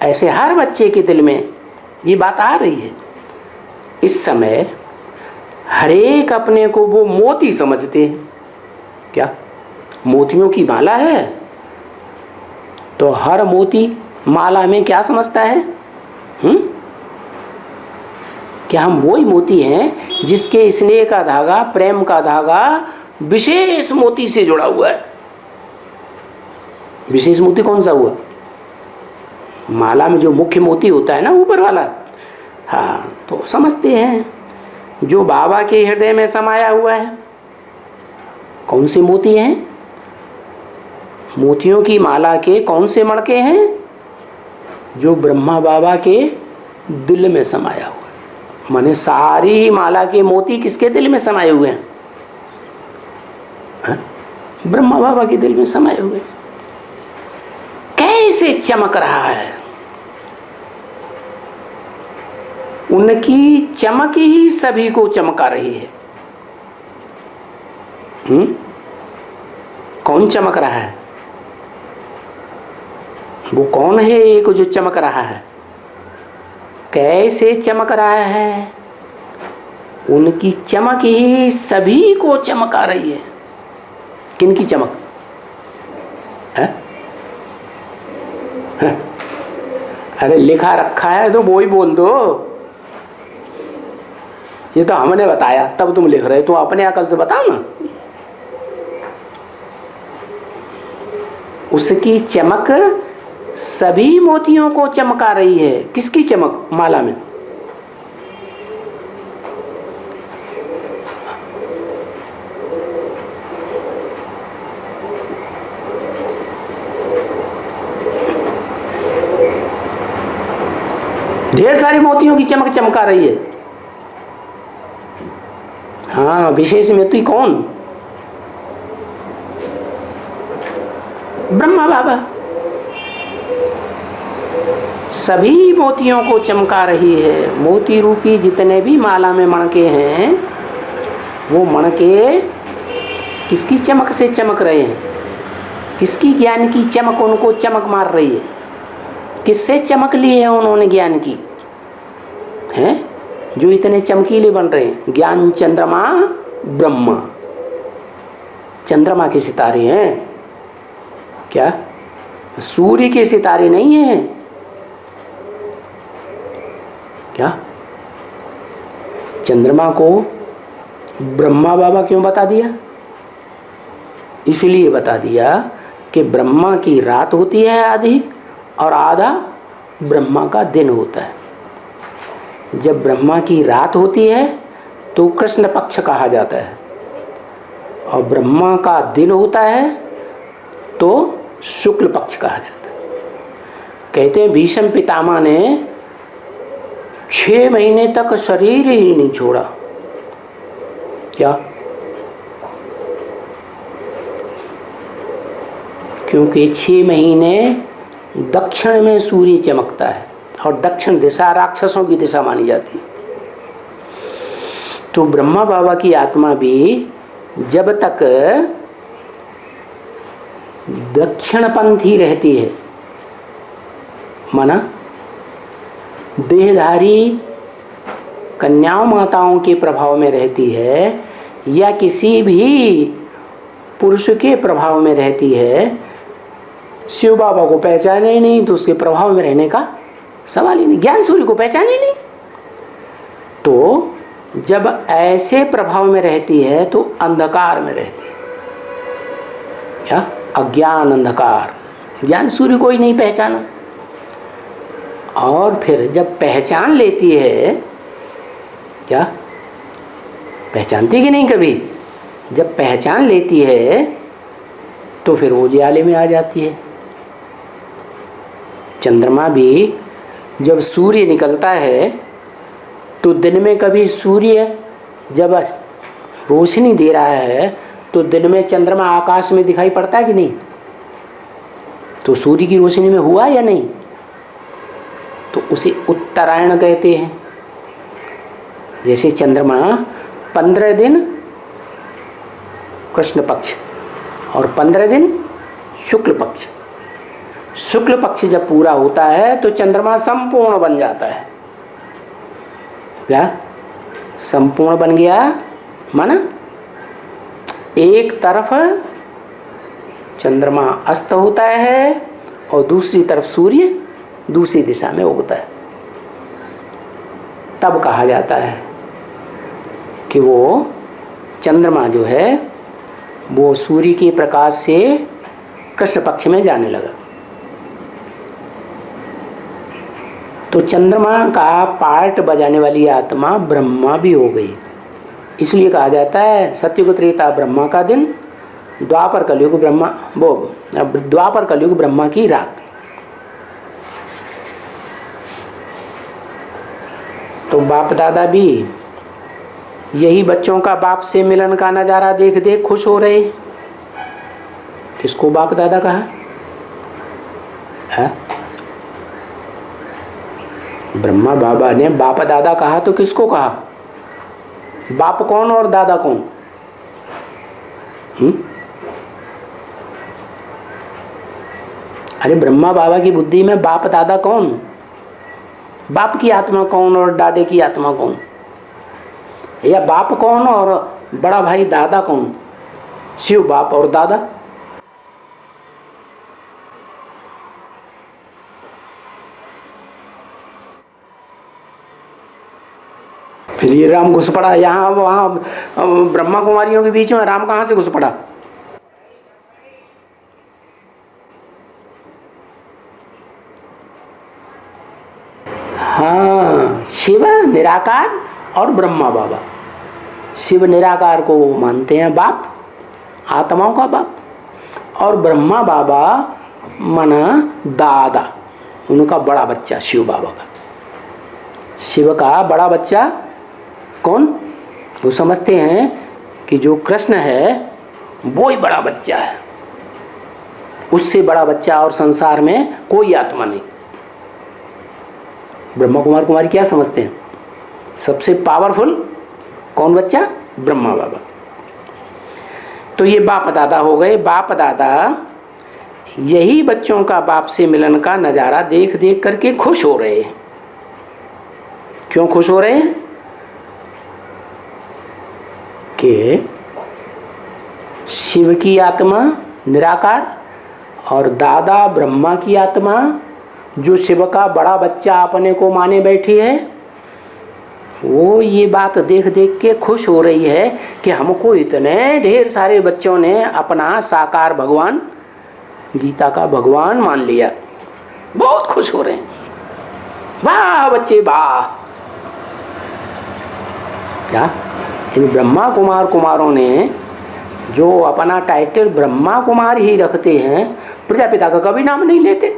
ऐसे हर बच्चे के दिल में ये बात आ रही है। इस समय हर एक अपने को वो मोती समझते हैं। क्या मोतियों की माला है? तो हर मोती माला में क्या समझता है? क्या हम वही मोती हैं जिसके स्नेह का धागा, प्रेम का धागा विशेष मोती से जुड़ा हुआ है? विशेष मोती कौन सा हुआ? माला में जो मुख्य मोती होता है ना, ऊपर वाला। हाँ, तो समझते हैं जो बाबा के हृदय में समाया हुआ है। कौन से मोती हैं? मोतियों की माला के कौन से मणके हैं? जो ब्रह्मा बाबा के दिल में समाया हुआ है। माने सारी माला के मोती किसके दिल में समाये हुए हैं? ब्रह्मा बाबा के दिल में समाये हुए। कैसे चमक रहा है? उनकी चमक ही सभी को चमका रही है। कौन चमक रहा है? वो कौन है एक जो चमक रहा है? कैसे चमक रहा है? उनकी चमक ही सभी को चमका रही है। किनकी चमक है? अरे लिखा रखा है तो वो ही बोल दो। ये तो हमने बताया तब तुम लिख रहे, तो अपने अकल से बताओ ना। उसकी चमक सभी मोतियों को चमका रही है। किसकी चमक? माला में। ढेर सारी मोतियों की चमक चमका रही है। हाँ, विशेष मोती कौन? ब्रह्मा बाबा सभी मोतियों को चमका रही है। मोती रूपी जितने भी माला में मणके हैं, वो मणके किसकी चमक से चमक रहे हैं? किसकी ज्ञान की चमक उनको चमक मार रही है? किससे चमक ली है उन्होंने ज्ञान की? हैं जो इतने चमकीले बन रहे हैं। ज्ञान चंद्रमा ब्रह्मा। चंद्रमा के सितारे हैं क्या? सूर्य के सितारे नहीं हैं क्या? चंद्रमा को ब्रह्मा बाबा क्यों बता दिया? इसलिए बता दिया कि ब्रह्मा की रात होती है आधी, और आधा ब्रह्मा का दिन होता है। जब ब्रह्मा की रात होती है तो कृष्ण पक्ष कहा जाता है, और ब्रह्मा का दिन होता है तो शुक्ल पक्ष कहा जाता है। कहते हैं भीष्म पितामह ने 6 महीने तक शरीर ही नहीं छोड़ा। क्या? क्योंकि 6 महीने दक्षिण में सूर्य चमकता है, और दक्षिण दिशा राक्षसों की दिशा मानी जाती है। तो ब्रह्मा बाबा की आत्मा भी जब तक दक्षिणपंथी रहती है, माना देहधारी कन्याओं माताओं के प्रभाव में रहती है, या किसी भी पुरुष के प्रभाव में रहती है, शिव बाबा को पहचाने ही नहीं तो उसके प्रभाव में रहने का सवाल ही नहीं। ज्ञान सूर्य को पहचाने ही नहीं। तो जब ऐसे प्रभाव में रहती है तो अंधकार में रहती है, क्या? अज्ञान अंधकार। ज्ञान सूर्य को ही नहीं पहचाना। और फिर जब पहचान लेती है, क्या पहचानती कि नहीं कभी? जब पहचान लेती है तो फिर उजियाले में आ जाती है। चंद्रमा भी जब सूर्य निकलता है तो दिन में कभी सूर्य जब रोशनी दे रहा है तो दिन में चंद्रमा आकाश में दिखाई पड़ता है कि नहीं? तो सूर्य की रोशनी में हुआ या नहीं? तो उसे उत्तरायण कहते हैं। जैसे चंद्रमा 15 दिन कृष्ण पक्ष और 15 दिन शुक्ल पक्ष। शुक्ल पक्ष जब पूरा होता है तो चंद्रमा संपूर्ण बन जाता है। क्या संपूर्ण बन गया? माना एक तरफ चंद्रमा अस्त होता है और दूसरी तरफ सूर्य दूसरी दिशा में उगता है। तब कहा जाता है कि वो चंद्रमा जो है वो सूर्य के प्रकाश से कृष्ण पक्ष में जाने लगा। तो चंद्रमा का पार्ट बजाने वाली आत्मा ब्रह्मा भी हो गई। इसलिए कहा जाता है सतयुग त्रेता ब्रह्मा का दिन, द्वापर कलयुग ब्रह्मा की रात। तो बाप दादा भी यही बच्चों का बाप से मिलन का नज़ारा देख देख खुश हो रहे। किसको बाप दादा कहा है? ब्रह्मा बाबा ने बाप दादा कहा तो किसको कहा? बाप कौन और दादा कौन? अरे ब्रह्मा बाबा की बुद्धि में बाप दादा कौन? बाप की आत्मा कौन और दादे की आत्मा कौन? या बाप कौन और बड़ा भाई दादा कौन? शिव बाप और दादा। फिर ये राम घुस पड़ा यहाँ वहाँ ब्रह्मा कुमारियों के बीच में। राम कहाँ से घुस पड़ा? हाँ, शिव निराकार और ब्रह्मा बाबा। शिव निराकार को वो मानते हैं बाप, आत्माओं का बाप, और ब्रह्मा बाबा माना दादा, उनका बड़ा बच्चा शिव बाबा का। शिव का बड़ा बच्चा कौन? वो समझते हैं कि जो कृष्ण है वो ही बड़ा बच्चा है, उससे बड़ा बच्चा और संसार में कोई आत्मा नहीं। ब्रह्मा कुमार कुमारी क्या समझते हैं? सबसे पावरफुल कौन बच्चा? ब्रह्मा बाबा। तो ये बाप दादा हो गए। बाप दादा यही बच्चों का बाप से मिलन का नज़ारा देख देख करके खुश हो रहे हैं। क्यों खुश हो रहे हैं? कि शिव की आत्मा निराकार और दादा ब्रह्मा की आत्मा जो शिव का बड़ा बच्चा अपने को माने बैठी है, वो ये बात देख देख के खुश हो रही है कि हमको इतने ढेर सारे बच्चों ने अपना साकार भगवान, गीता का भगवान मान लिया। बहुत खुश हो रहे हैं। वाह बच्चे वाह। क्या इन ब्रह्मा कुमार कुमारों ने जो अपना टाइटल ब्रह्मा कुमार ही रखते हैं, प्रजापिता का कभी नाम नहीं लेते।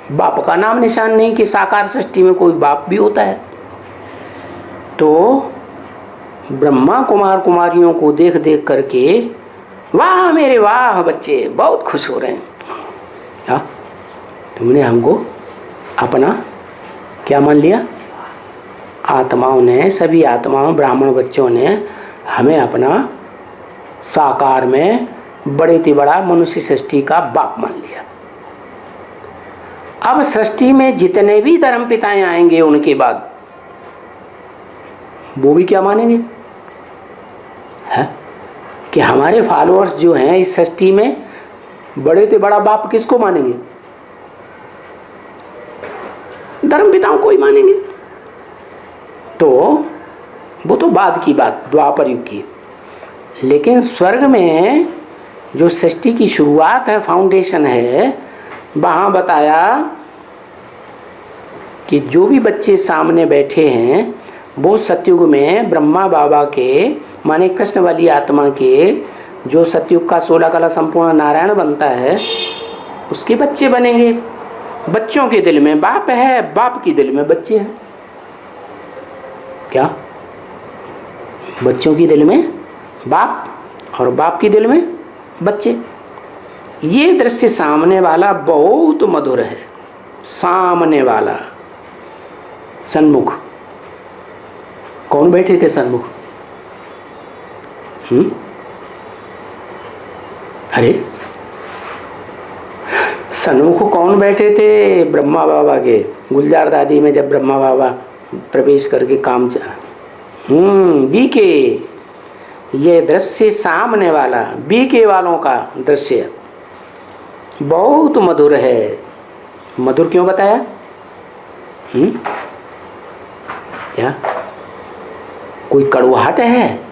बाप का नाम निशान नहीं कि साकार सृष्टि में कोई बाप भी होता है। तो ब्रह्मा कुमार कुमारियों को देख देख करके वाह मेरे वाह बच्चे बहुत खुश हो रहे हैं। क्या तुमने हमको अपना क्या मान लिया? आत्माओं ने, सभी आत्माओं ब्राह्मण बच्चों ने हमें अपना साकार में बड़े से बड़ा मनुष्य सृष्टि का बाप मान लिया। अब सृष्टि में जितने भी धर्म पिताएं आएंगे उनके बाद वो भी क्या मानेंगे? कि हमारे फॉलोअर्स जो हैं इस सृष्टि में बड़े से बड़ा बाप किसको मानेंगे? धर्म पिताओं को ही मानेंगे। तो वो तो बाद की बात, द्वापर युग की। लेकिन स्वर्ग में जो सृष्टि की शुरुआत है, फाउंडेशन है, वहाँ बताया कि जो भी बच्चे सामने बैठे हैं वो सतयुग में ब्रह्मा बाबा के, माने कृष्ण वाली आत्मा के, जो सतयुग का 16 कला संपूर्ण नारायण बनता है, उसके बच्चे बनेंगे। बच्चों के दिल में बाप है, बाप के दिल में बच्चे हैं। क्या? बच्चों के दिल में बाप और बाप के दिल में बच्चे। ये दृश्य सामने वाला बहुत मधुर है। सामने वाला, सन्मुख। कौन बैठे थे सन्मुख? अरे सन्मुख कौन बैठे थे? ब्रह्मा बाबा के। गुलजार दादी में जब ब्रह्मा बाबा प्रवेश करके काम बीके, ये दृश्य सामने वाला बीके वालों का दृश्य बहुत मधुर है। मधुर क्यों बताया? क्या कोई कड़वाहट है?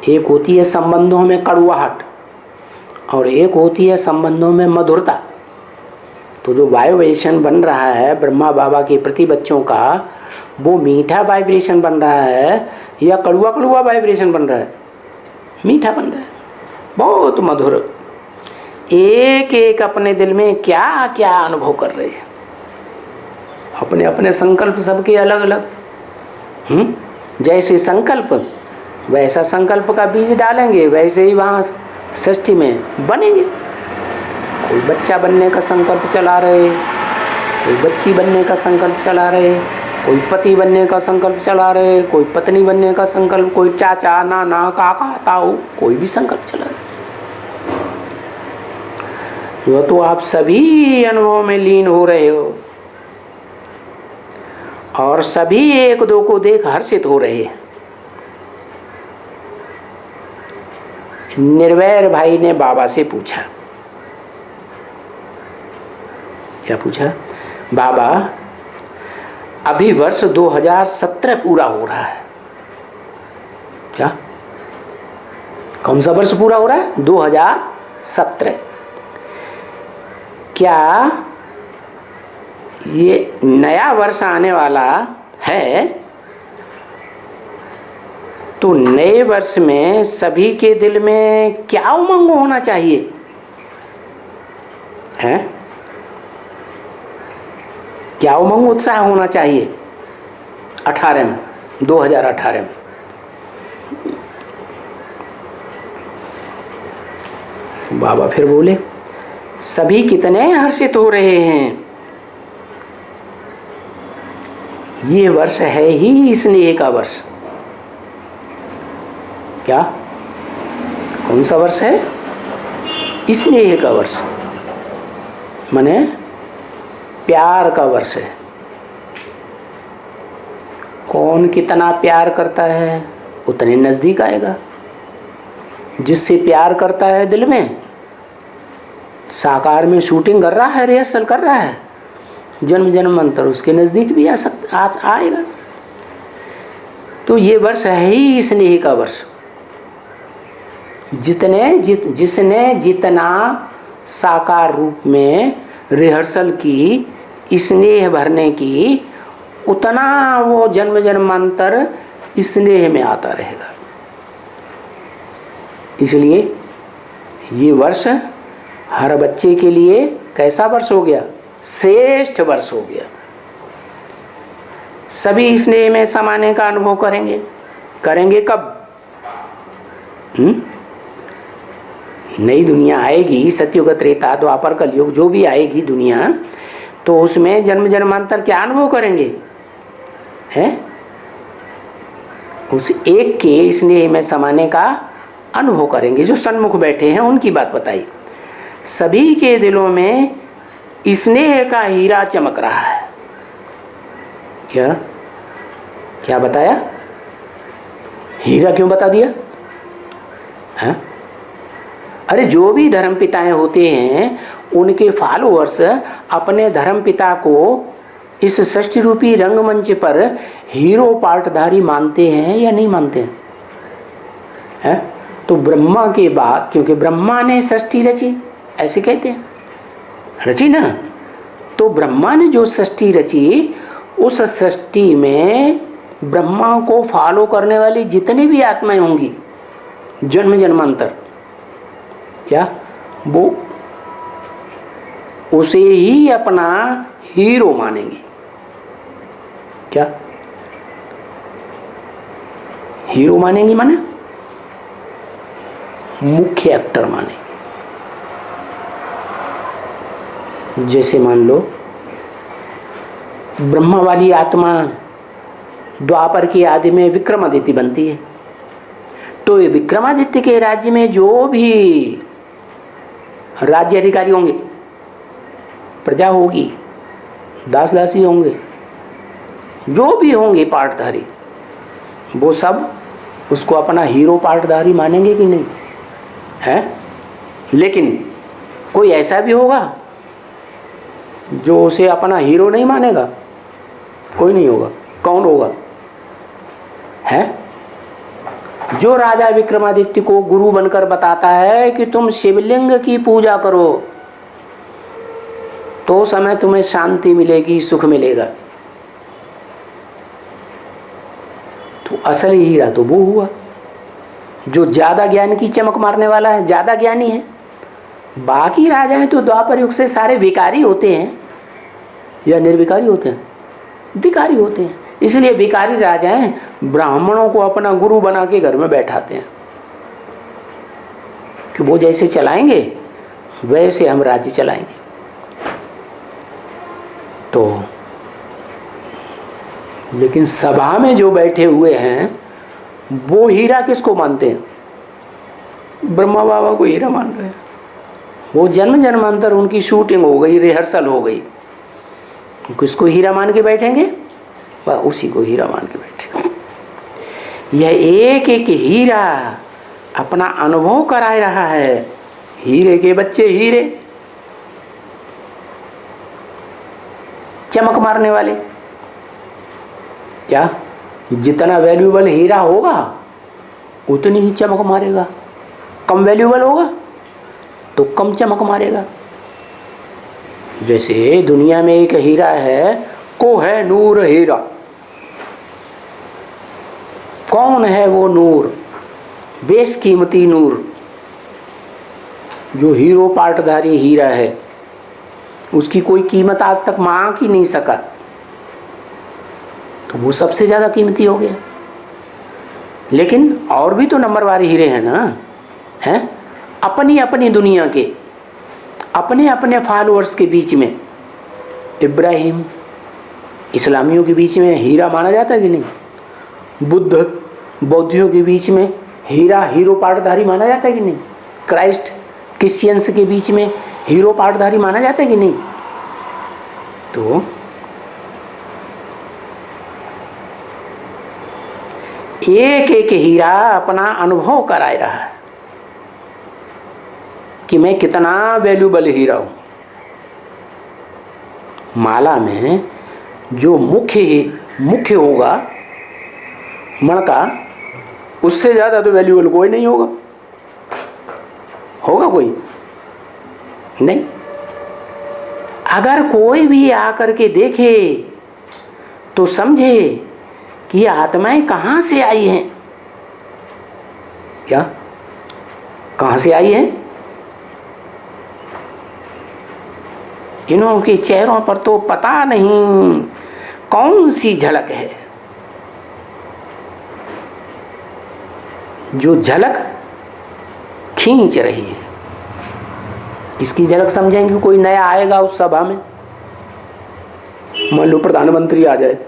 एक होती है संबंधों में कड़वाहट और एक होती है संबंधों में मधुरता। तो जो वाइब्रेशन बन रहा है ब्रह्मा बाबा के प्रति बच्चों का, वो मीठा वाइब्रेशन बन रहा है या कड़वा कड़वा वाइब्रेशन बन रहा है? मीठा बन रहा है, बहुत मधुर। एक एक अपने दिल में क्या क्या अनुभव कर रहे हैं, अपने अपने संकल्प सबके अलग अलग। जैसे संकल्प वैसा संकल्प का बीज डालेंगे, वैसे ही वहाँ सृष्टि में बनेंगे। कोई बच्चा बनने का संकल्प चला रहे, कोई बच्ची बनने का संकल्प चला रहे, कोई पति बनने का संकल्प चला रहे, कोई पत्नी बनने का संकल्प, कोई चाचा नाना काका ताऊ, कोई भी संकल्प चला रहे। जो तो आप सभी अनुभव में लीन हो रहे हो और सभी एक दो को देख हर्षित हो रहे हैं। निर्वैर भाई ने बाबा से पूछा, क्या पूछा? बाबा अभी वर्ष 2017 पूरा हो रहा है। क्या? कौन सा वर्ष पूरा हो रहा है? 2017। क्या ये नया वर्ष आने वाला है? तो नए वर्ष में सभी के दिल में क्या उमंग होना चाहिए? है क्या उमंग उत्साह होना चाहिए? 18 में, 2018 में। बाबा फिर बोले, सभी कितने हर्षित हो रहे हैं। ये वर्ष है ही स्नेह का वर्ष। क्या? कौन सा वर्ष है? स्नेह का वर्ष, माने प्यार का वर्ष है। कौन कितना प्यार करता है उतने नजदीक आएगा। जिससे प्यार करता है दिल में, साकार में शूटिंग कर रहा है, रिहर्सल कर रहा है, जन्म जन्मांतर उसके नजदीक भी आएगा। तो ये वर्ष है ही स्नेह का वर्ष। जिसने जितना साकार रूप में रिहर्सल की, स्नेह भरने की, उतना वो जन्म जन्मांतर स्नेह में आता रहेगा। इसलिए ये वर्ष हर बच्चे के लिए कैसा वर्ष हो गया? श्रेष्ठ वर्ष हो गया। सभी स्नेह में समाने का अनुभव करेंगे कब? नई दुनिया आएगी, सतयुग त्रेता द्वापर कलयुग जो भी आएगी दुनिया, तो उसमें जन्म जन्मांतर क्या अनुभव करेंगे? हैं? उस एक के स्नेह में समाने का अनुभव करेंगे। जो सन्मुख बैठे हैं उनकी बात बताई। सभी के दिलों में स्नेह का हीरा चमक रहा है। क्या क्या बताया? हीरा क्यों बता दिया? हैं? अरे जो भी धर्म पिताएं होते हैं उनके फॉलोअर्स अपने धर्म पिता को इस सृष्टि रूपी रंगमंच पर हीरो पार्टधारी मानते हैं या नहीं मानते हैं? तो ब्रह्मा के बाद, क्योंकि ब्रह्मा ने सृष्टि रची, ऐसे कहते हैं, रची ना, तो ब्रह्मा ने जो सृष्टि रची उस सृष्टि में ब्रह्मा को फॉलो करने वाली जितनी भी आत्माएं होंगी जन्म जन्मांतर, क्या वो उसे ही अपना हीरो मानेंगे। क्या हीरो मानेंगे? माने मुख्य एक्टर मानेंगे। जैसे मान लो ब्रह्मा वाली आत्मा द्वापर की आदि में विक्रमादित्य बनती है, तो ये विक्रमादित्य के राज्य में जो भी राज्य अधिकारी होंगे, प्रजा होगी, दास दासी होंगे, जो भी होंगे पार्टधारी, वो सब उसको अपना हीरो पार्टधारी मानेंगे कि नहीं है? लेकिन कोई ऐसा भी होगा जो उसे अपना हीरो नहीं मानेगा? कोई नहीं होगा। कौन होगा? है जो राजा विक्रमादित्य को गुरु बनकर बताता है कि तुम शिवलिंग की पूजा करो तो समय तुम्हें शांति मिलेगी, सुख मिलेगा। तो असली हीरा तो वो हुआ जो ज्यादा ज्ञान की चमक मारने वाला है, ज्यादा ज्ञानी है। बाकी राजाएं तो द्वापर युग से सारे विकारी होते हैं या निर्विकारी होते हैं? विकारी होते हैं। इसलिए विकारी राजाएं ब्राह्मणों को अपना गुरु बना के घर में बैठाते हैं कि वो जैसे चलाएंगे वैसे हम राज्य चलाएंगे। तो लेकिन सभा में जो बैठे हुए हैं वो हीरा किसको मानते हैं? ब्रह्मा बाबा को हीरा मान रहे हैं। वो जन्म जन्मांतर उनकी शूटिंग हो गई, रिहर्सल हो गई, किसको हीरा मान के बैठेंगे? वह उसी को हीरा मान के बैठे। यह एक एक हीरा अपना अनुभव करा रहा है। हीरे के बच्चे हीरे, चमक मारने वाले। क्या जितना वैल्यूएबल हीरा होगा उतनी ही चमक मारेगा, कम वैल्यूएबल होगा तो कम चमक मारेगा। जैसे दुनिया में एक हीरा है, कोह-ए-नूर हीरा। कौन है वो नूर? बेशकीमती नूर, जो हीरो पार्टधारी हीरा है, उसकी कोई कीमत आज तक मांग ही नहीं सका, तो वो सबसे ज्यादा कीमती हो गया। लेकिन और भी तो नंबरवार हीरे हैं ना, हैं? अपनी अपनी दुनिया के अपने अपने फॉलोअर्स के बीच में, इब्राहिम इस्लामियों के बीच में हीरा माना जाता है कि नहीं? बुद्ध बौद्धियों के बीच में हीरो पार्टधारी माना जाता है कि नहीं? क्राइस्ट क्रिश्चियंस के बीच में हीरो पार्टधारी माना जाता है कि नहीं? तो एक एक हीरा अपना अनुभव कराए रहा है कि मैं कितना वैल्यूएबल हीरा हूं। माला में जो मुख्य होगा मणका, उससे ज्यादा तो वैल्यूएबल कोई नहीं होगा। होगा कोई? नहीं। अगर कोई भी आकर के देखे तो समझे कि ये आत्माएं कहां से आई हैं। क्या कहां से आई हैं? इनके चेहरों पर तो पता नहीं कौन सी झलक है, जो झलक खींच रही है। इसकी झलक समझेंगे? कोई नया आएगा उस सभा में, मान लो प्रधानमंत्री आ जाए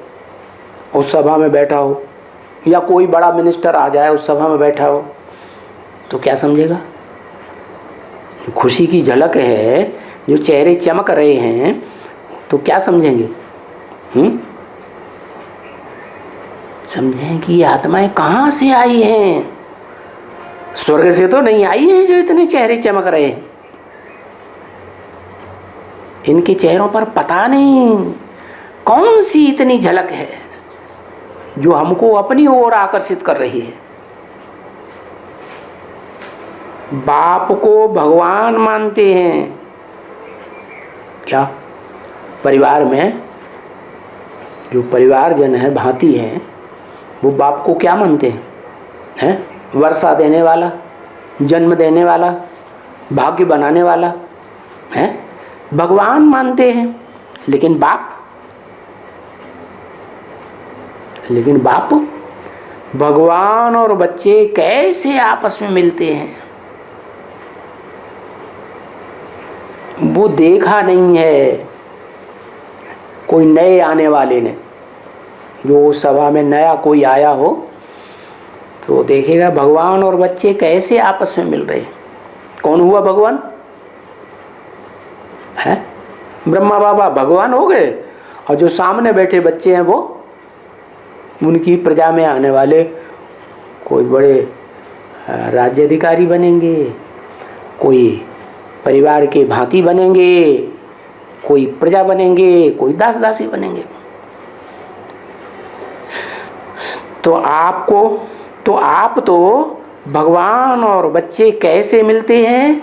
उस सभा में बैठा हो, या कोई बड़ा मिनिस्टर आ जाए उस सभा में बैठा हो, तो क्या समझेगा? खुशी की झलक है, जो चेहरे चमक रहे हैं, तो क्या समझेंगे? समझें कि ये आत्माएं कहाँ से आई हैं। स्वर्ग से तो नहीं आई है जो इतने चेहरे चमक रहे हैं। इनके चेहरों पर पता नहीं कौन सी इतनी झलक है जो हमको अपनी ओर आकर्षित कर रही है। बाप को भगवान मानते हैं क्या? परिवार में जो परिवारजन है, भांति है, वो बाप को क्या मानते हैं? वर्षा देने वाला, जन्म देने वाला, भाग्य बनाने वाला है, भगवान मानते हैं। लेकिन बाप भगवान और बच्चे कैसे आपस में मिलते हैं वो देखा नहीं है कोई नए आने वाले ने। जो सभा में नया कोई आया हो तो देखेगा भगवान और बच्चे कैसे आपस में मिल रहे हैं। कौन हुआ भगवान? है ब्रह्मा बाबा भगवान हो गए, और जो सामने बैठे बच्चे हैं वो उनकी प्रजा में आने वाले कोई बड़े राज्य अधिकारी बनेंगे, कोई परिवार के भांति बनेंगे, कोई प्रजा बनेंगे, कोई दास दासी बनेंगे। तो आप तो भगवान और बच्चे कैसे मिलते हैं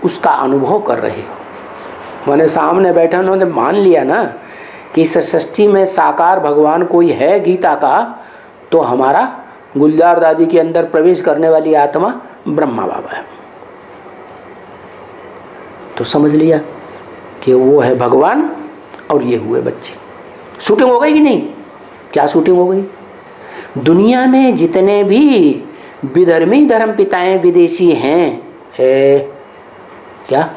उसका अनुभव कर रहे हो। मैंने सामने बैठा उन्होंने मान लिया ना कि सृष्टि में साकार भगवान कोई है गीता का, तो हमारा गुलजार दादी के अंदर प्रवेश करने वाली आत्मा ब्रह्मा बाबा है। तो समझ लिया कि वो है भगवान और ये हुए बच्चे। शूटिंग हो गई कि नहीं? क्या शूटिंग हो गई? दुनिया में जितने भी विधर्मी धर्म पिताएं विदेशी हैं क्या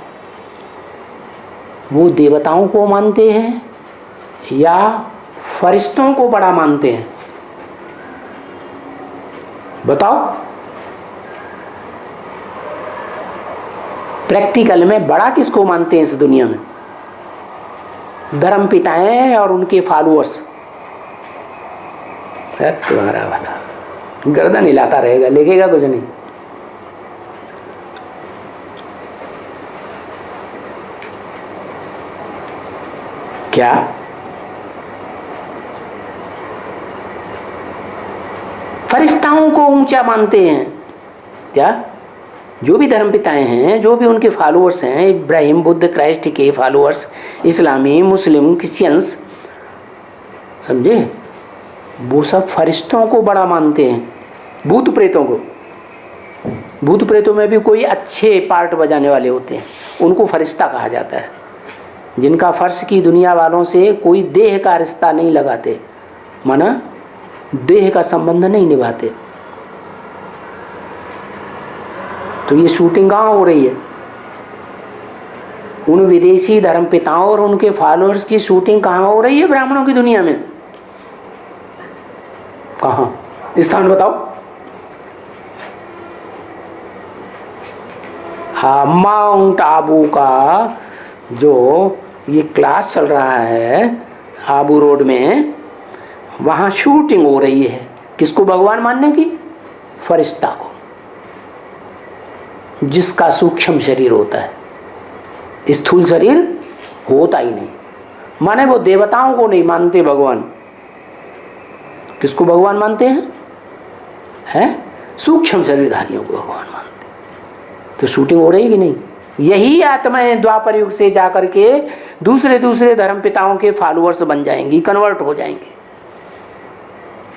वो देवताओं को मानते हैं या फरिश्तों को बड़ा मानते हैं? बताओ। प्रैक्टिकल में बड़ा किसको मानते हैं इस दुनिया में? धर्म पिताएं और उनके फॉलोअर्स। तुम्हारा वाला गर्दन हिलाता रहेगा, लिखेगा कुछ नहीं। क्या फरिश्ताओं को ऊंचा मानते हैं क्या? जो भी धर्मपिताएं हैं, जो भी उनके फॉलोअर्स हैं, इब्राहिम, बुद्ध, क्राइस्ट के फॉलोअर्स, इस्लामी, मुस्लिम, क्रिश्चियंस, समझे, वो सब फरिश्तों को बड़ा मानते हैं। भूत प्रेतों को, भूत प्रेतों में भी कोई अच्छे पार्ट बजाने वाले होते हैं, उनको फरिश्ता कहा जाता है। जिनका फर्श की दुनिया वालों से कोई देह का रिश्ता नहीं लगाते, माना देह का संबंध नहीं निभाते। तो ये शूटिंग कहाँ हो रही है? उन विदेशी धर्मपिताओं और उनके फॉलोअर्स की शूटिंग कहाँ हो रही है ब्राह्मणों की दुनिया में? कहाँ? स्थान बताओ। हाँ, माउंट आबू का जो ये क्लास चल रहा है आबू रोड में, वहाँ शूटिंग हो रही है। किसको भगवान मानने की? फरिश्ता को, जिसका सूक्ष्म शरीर होता है, स्थूल शरीर होता ही नहीं। माने वो देवताओं को नहीं मानते भगवान। किसको भगवान मानते हैं? सूक्ष्म शरीरधारियों को भगवान मानते। तो शूटिंग हो रही कि नहीं? यही आत्माएं द्वापर युग से जाकर के दूसरे धर्म पिताओं के फॉलोअर्स बन जाएंगी, कन्वर्ट हो जाएंगे।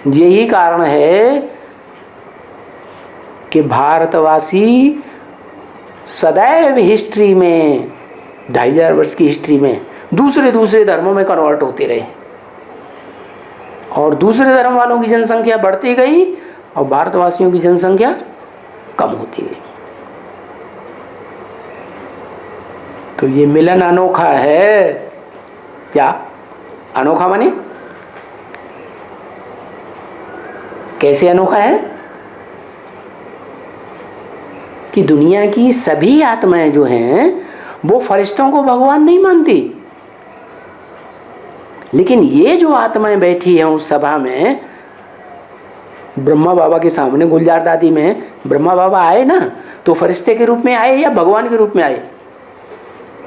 यही कारण है कि भारतवासी सदैव हिस्ट्री में 2500 वर्ष की हिस्ट्री में दूसरे धर्मों में कन्वर्ट होते रहे, और दूसरे धर्म वालों की जनसंख्या बढ़ती गई और भारतवासियों की जनसंख्या कम होती गई। तो ये मिलन अनोखा है। क्या अनोखा माने? कैसे अनोखा है? कि दुनिया की सभी आत्माएं जो हैं वो फरिश्तों को भगवान नहीं मानती, लेकिन ये जो आत्माएं बैठी हैं उस सभा में, ब्रह्मा बाबा के सामने गुलजार दादी में ब्रह्मा बाबा आए ना, तो फरिश्ते के रूप में आए या भगवान के रूप में आए?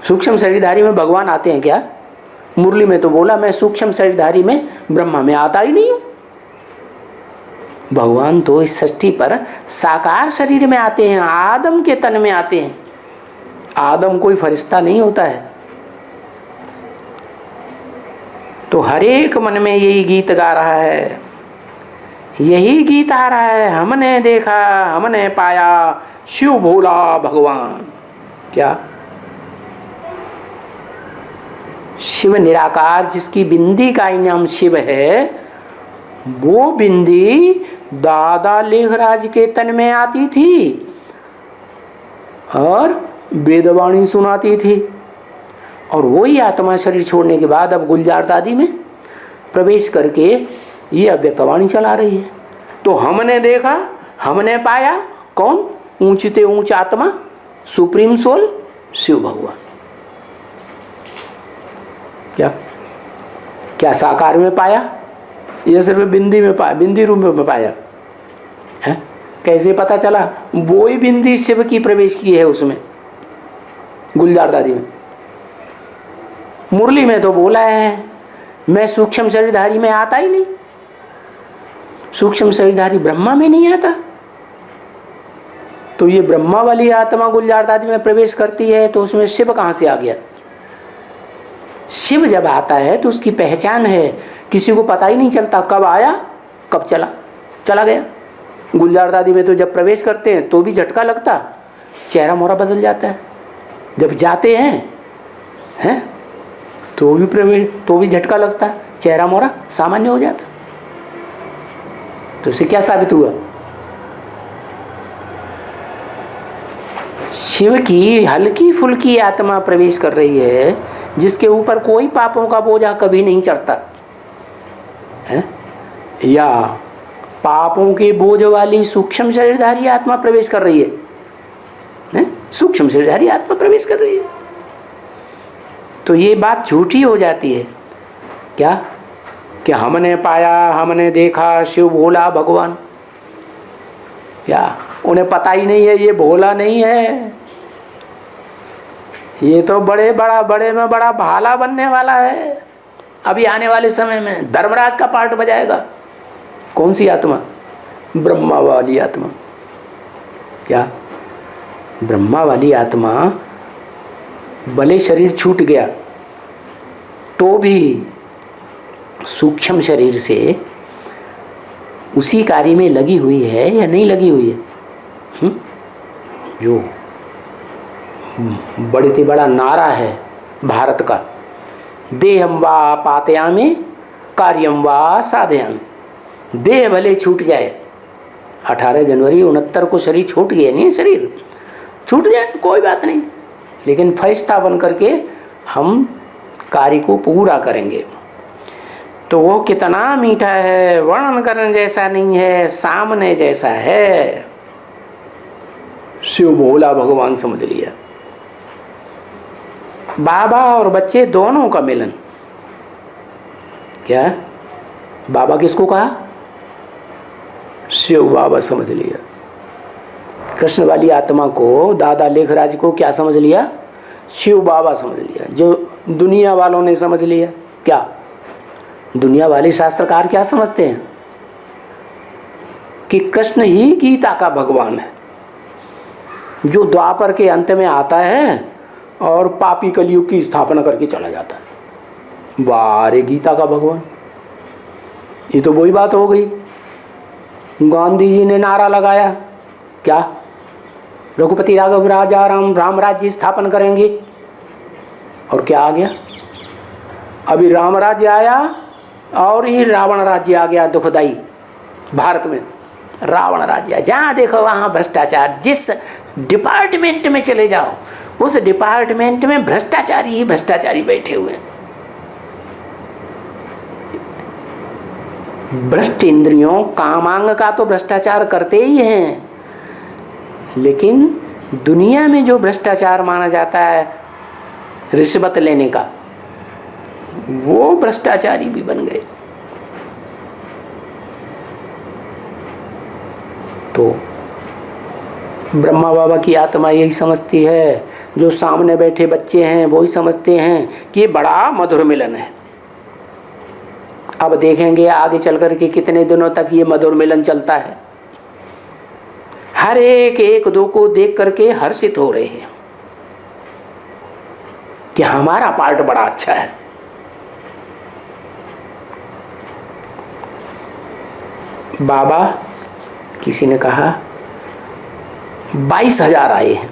सूक्ष्म शरीरधारी में भगवान आते हैं क्या? मुरली में तो बोला मैं सूक्ष्म शरीरधारी में ब्रह्मा में आता ही नहीं हूं। भगवान तो इस सृष्टि पर साकार शरीर में आते हैं, आदम के तन में आते हैं। आदम कोई फरिश्ता नहीं होता है। तो हर एक मन में यही गीत गा रहा है, यही गीत आ रहा है, हमने देखा हमने पाया शिव भोला भगवान। क्या? शिव निराकार, जिसकी बिंदी का ही नाम शिव है, वो बिंदी दादा लेखराज के तन में आती थी और वेदवाणी सुनाती थी, और वही आत्मा शरीर छोड़ने के बाद अब गुलजार दादी में प्रवेश करके ये अव्यक्तवाणी चला रही है। तो हमने देखा हमने पाया, कौन? ऊंचते ऊंच आत्मा, सुप्रीम सोल, शिव भगवान। क्या क्या साकार में पाया या सिर्फ बिंदी में पाया, बिंदी रूप में पाया है? कैसे पता चला? वो ही बिंदी शिव की प्रवेश की है उसमें, गुलजार दादी में। मुरली में तो बोला है मैं सूक्ष्म शरीरधारी में आता ही नहीं, सूक्ष्म शरीरधारी ब्रह्मा में नहीं आता। तो ये ब्रह्मा वाली आत्मा गुलजार दादी में प्रवेश करती है, तो उसमें शिव कहां से आ गया? शिव जब आता है तो उसकी पहचान है, किसी को पता ही नहीं चलता कब आया कब चला गया। गुलजार दादी में तो जब प्रवेश करते हैं तो भी झटका लगता, चेहरा मोहरा बदल जाता है। जब जाते हैं तो भी झटका लगता, चेहरा मोहरा सामान्य हो जाता। तो इससे क्या साबित हुआ? शिव की हल्की फुल्की आत्मा प्रवेश कर रही है, जिसके ऊपर कोई पापों का बोझा कभी नहीं चढ़ता है, या पापों के बोझ वाली सूक्ष्म शरीरधारी आत्मा प्रवेश कर रही है? सूक्ष्म शरीरधारी आत्मा प्रवेश कर रही है, तो ये बात झूठी हो जाती है। क्या? कि हमने पाया हमने देखा शिव भोला भगवान। या उन्हें पता ही नहीं है ये भोला नहीं है, ये तो बड़े में बड़ा भाला बनने वाला है। अभी आने वाले समय में धर्मराज का पार्ट बजाएगा। कौन सी आत्मा? ब्रह्मा वाली आत्मा। क्या? ब्रह्मा वाली आत्मा भले शरीर छूट गया तो भी सूक्ष्म शरीर से उसी कार्य में लगी हुई है या नहीं लगी हुई है? जो बड़े से बड़ा नारा है भारत का, देहम वा पातयामि कार्यम वा साधयामि। देह भले छूट जाए, 18 जनवरी 69 को शरीर छूट गया, नहीं शरीर छूट जाए कोई बात नहीं, लेकिन फरिश्ता बन करके हम कार्य को पूरा करेंगे। तो वो कितना मीठा है, वर्णन करने जैसा नहीं है, सामने जैसा है। शिव भोला भगवान समझ लिया। बाबा और बच्चे दोनों का मिलन। क्या? बाबा किसको कहा? शिव बाबा समझ लिया। कृष्ण वाली आत्मा को, दादा लेखराज को क्या समझ लिया? शिव बाबा समझ लिया। जो दुनिया वालों ने समझ लिया, क्या दुनिया वाले शास्त्रकार क्या समझते हैं? कि कृष्ण ही गीता का भगवान है, जो द्वापर के अंत में आता है और पापी कलयुग की स्थापना करके चला जाता है। वाह रे गीता का भगवान! ये तो वही बात हो गई। गांधी जी ने नारा लगाया, क्या? रघुपति राघव राजा राम राज्य स्थापन करेंगे, और क्या आ गया? अभी राम राज्य आया और ही रावण राज्य आ गया। दुखदाई भारत में रावण राज्य, जहाँ देखो वहाँ भ्रष्टाचार। जिस डिपार्टमेंट में चले जाओ उस डिपार्टमेंट में भ्रष्टाचारी ही भ्रष्टाचारी बैठे हुए हैं। भ्रष्ट इंद्रियों कामांग का तो भ्रष्टाचार करते ही हैं, लेकिन दुनिया में जो भ्रष्टाचार माना जाता है रिश्वत लेने का, वो भ्रष्टाचारी भी बन गए। तो ब्रह्मा बाबा की आत्मा यही समझती है, जो सामने बैठे बच्चे हैं वही समझते हैं कि ये बड़ा मधुर मिलन है। अब देखेंगे आगे चल कर के कितने दिनों तक ये मधुर मिलन चलता है। हर एक दो को देख करके हर्षित हो रहे हैं कि हमारा पार्ट बड़ा अच्छा है। बाबा किसी ने कहा 22,000 आए हैं,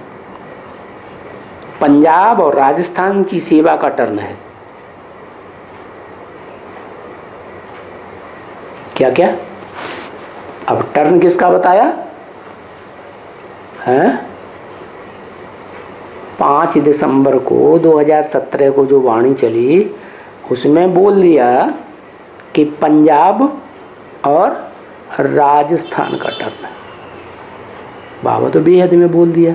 पंजाब और राजस्थान की सेवा का टर्न है। क्या क्या? अब टर्न किसका बताया है? 5 दिसंबर को 2017 को जो वाणी चली उसमें बोल दिया कि पंजाब और राजस्थान का टर्न है। बाबा तो बेहद में बोल दिया।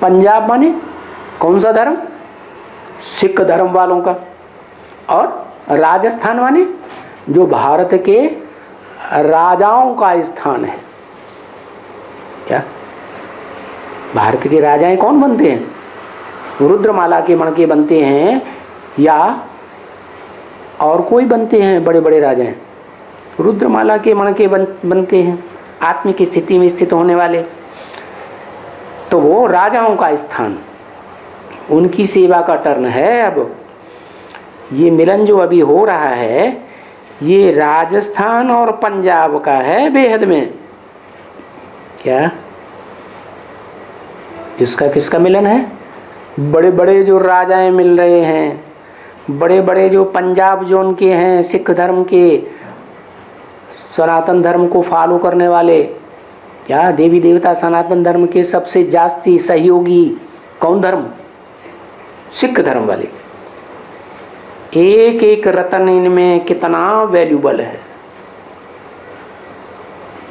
पंजाब माने कौन सा धर्म? सिख धर्म वालों का। और राजस्थान माने जो भारत के राजाओं का स्थान है। क्या भारत के राजाएं कौन बनते हैं? रुद्रमाला के मणके बनते हैं या और कोई बनते हैं? बड़े बड़े राजाएं रुद्रमाला के मणके बनते हैं, आत्मिक स्थिति में स्थित होने वाले। तो वो राजाओं का स्थान, उनकी सेवा का टर्न है। अब ये मिलन जो अभी हो रहा है ये राजस्थान और पंजाब का है बेहद में। क्या? किसका किसका मिलन है? बड़े बड़े जो राजाएं मिल रहे हैं, बड़े बड़े जो पंजाब जोन के हैं, सिख धर्म के, सनातन धर्म को फॉलो करने वाले। क्या देवी देवता सनातन धर्म के सबसे जास्ती सहयोगी कौन धर्म? सिख धर्म वाले। एक एक रतन इनमें कितना वैल्यूबल है।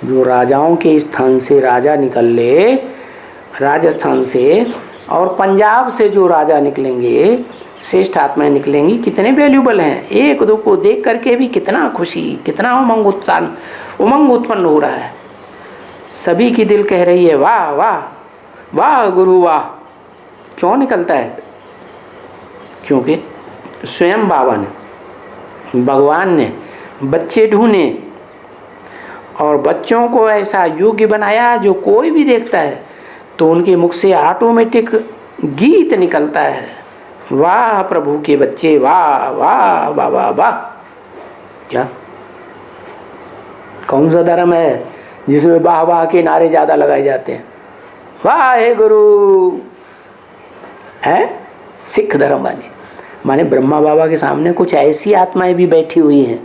जो राजाओं के स्थान से राजा निकल ले राजस्थान से, और पंजाब से जो राजा निकलेंगे, श्रेष्ठ आत्माएं निकलेंगी, कितने वैल्यूबल हैं। एक दो को देख करके भी कितना खुशी, कितना उमंग उत्पन्न हो रहा है। सभी की दिल कह रही है वाह वाह वाह गुरु वाह। क्यों निकलता है? क्योंकि स्वयं बाबा ने, भगवान ने बच्चे ढूंढे और बच्चों को ऐसा योग्य बनाया जो कोई भी देखता है तो उनके मुख से ऑटोमेटिक गीत निकलता है, वाह प्रभु के बच्चे, वाह वाह वाह वाह वाह। क्या कौन सा धर्म है जिसमें वाह वाह के नारे ज्यादा लगाए जाते हैं? वाह हे गुरु है सिख धर्म वाले। माने ब्रह्मा बाबा के सामने कुछ ऐसी आत्माएं भी बैठी हुई हैं